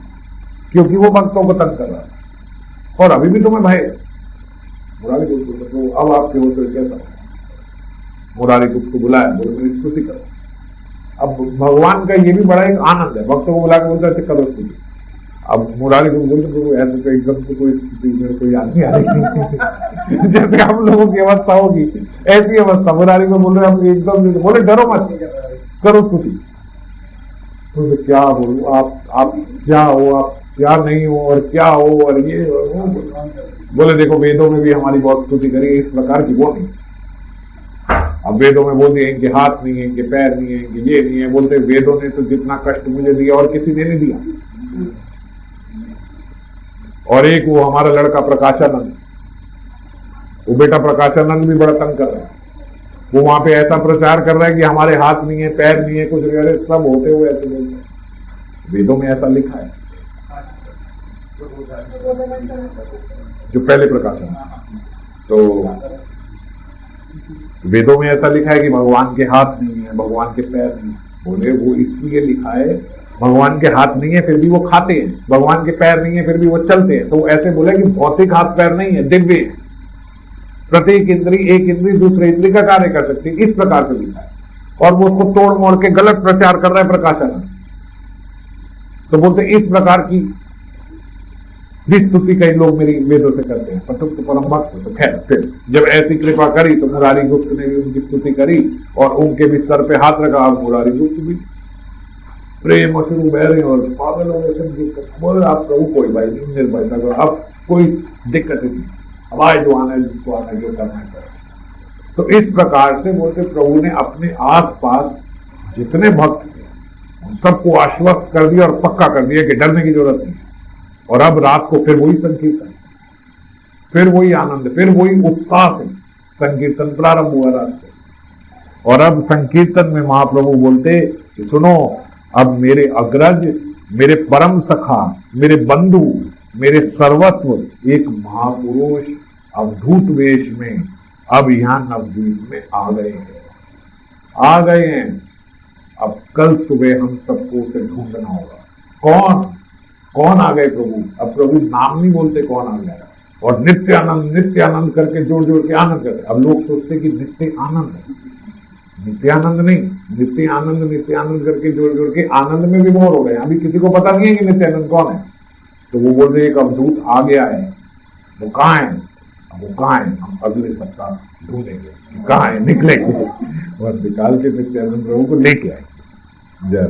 क्योंकि वो भक्तों को तंग कर रहा था और अभी भी तुम्हें भय। मुरारी गुप्त को अब आपके हो तो कैसा? मुरारी गुप्त को बुलाया, बोले मेरी स्तुति करो। अब भगवान का ये भी बड़ा एक आनंद है, भक्तों को बुला के बोलते ऐसे करो स्तुति। अब मुरारी गुप्त बोलते ऐसे तो एकदम से कोई स्थिति मेरे को याद नहीं आ रही जैसे हम लोगों की अवस्था होगी ऐसी अवस्था। मुरारी को बोल रहे हम एकदम बोले डरो मत, करो स्तुति। तो क्या बोलूं, आप क्या हो, आप क्या नहीं हो और क्या हो और ये हो। बोले देखो वेदों में भी हमारी बहुत स्तुति करी, इस प्रकार की वो नहीं। अब वेदों में बोल दिए इनके हाथ नहीं है, इनके पैर नहीं है, इनके ये नहीं है। बोलते वेदों ने तो जितना कष्ट मुझे दिया और किसी ने नहीं दिया। और एक वो हमारा लड़का प्रकाशानंद, वो बेटा प्रकाशानंद भी बड़ा तंग कर रहा है। वो वहां पे ऐसा प्रचार कर रहा है कि हमारे हाथ नहीं है, पैर नहीं है, कुछ वगैरह सब होते हुए ऐसे बोलते हैं। वेदों में ऐसा लिखा है जो पहले प्रकाशन, तो वेदों में ऐसा लिखा है कि भगवान के हाथ नहीं है, भगवान के पैर नहीं है। बोले वो इसलिए लिखा है भगवान के हाथ नहीं है फिर भी वो खाते हैं, भगवान के पैर नहीं है फिर भी वो चलते हैं। तो ऐसे बोले कि भौतिक हाथ पैर नहीं है, दिव्य है। प्रत्येक इंद्री एक इंद्री दूसरे इंद्री का कार्य कर सकती है, इस प्रकार से लिखा है। और वो उसको तोड़ मोड़ के गलत प्रचार कर रहा है प्रकाशन। तो बोलते इस प्रकार की स्तुति कई लोग मेरी वेदों से करते हैं, पर तो परम भक्त। तो खैर फिर जब ऐसी कृपा करी तो मुरारी गुप्त ने भी उनकी स्तुति करी और उनके भी सर पे हाथ रखा। अब मुरारी गुप्त भी प्रेम अश्रु बह रहे और पागलों में संगीत बोले आप प्रभु कोई भाई नहीं, निर्भयता करो, अब कोई दिक्कत नहीं, अब आए जो आना है जिसको आना है जो करना है। तो इस प्रकार से बोलते प्रभु ने अपने आसपास जितने भक्त थे उन सबको आश्वस्त कर दिया और पक्का कर दिया कि डरने की जरूरत नहीं। और अब रात को फिर वही संकीर्तन, फिर वही आनंद, फिर वही उत्साह से संकीर्तन प्रारंभ हुआ रात को। और अब संकीर्तन में महाप्रभु बोलते कि सुनो, अब मेरे अग्रज, मेरे परम सखा, मेरे बंधु, मेरे सर्वस्व एक महापुरुष अवधूत वेश में अब यहां नवद्वीप में आ गए हैं। अब कल सुबह हम सबको उसे ढूंढना होगा। कौन आ गए प्रभु? अब प्रभु नाम नहीं बोलते कौन आ गया, और नित्य आनंद करके जोड़ जोड़ के आनंद करते। अब लोग सोचते कि नित्य आनंद है, नित्य आनंद नहीं, नित्य आनंद करके जोड़ जोड़ के आनंद में भी बोर हो गए। अभी किसी को पता नहीं है कि नित्य आनंद कौन है। तो वो बोल रहे एक अवधूत आ गया है, वो कहाँ है? अब वो कहाँ है? हम अगले सप्ताह ढूंढेंगे कहाँ है, निकलेंगे और निकाल के नित्य आनंद प्रभु को लेके आएंगे। जय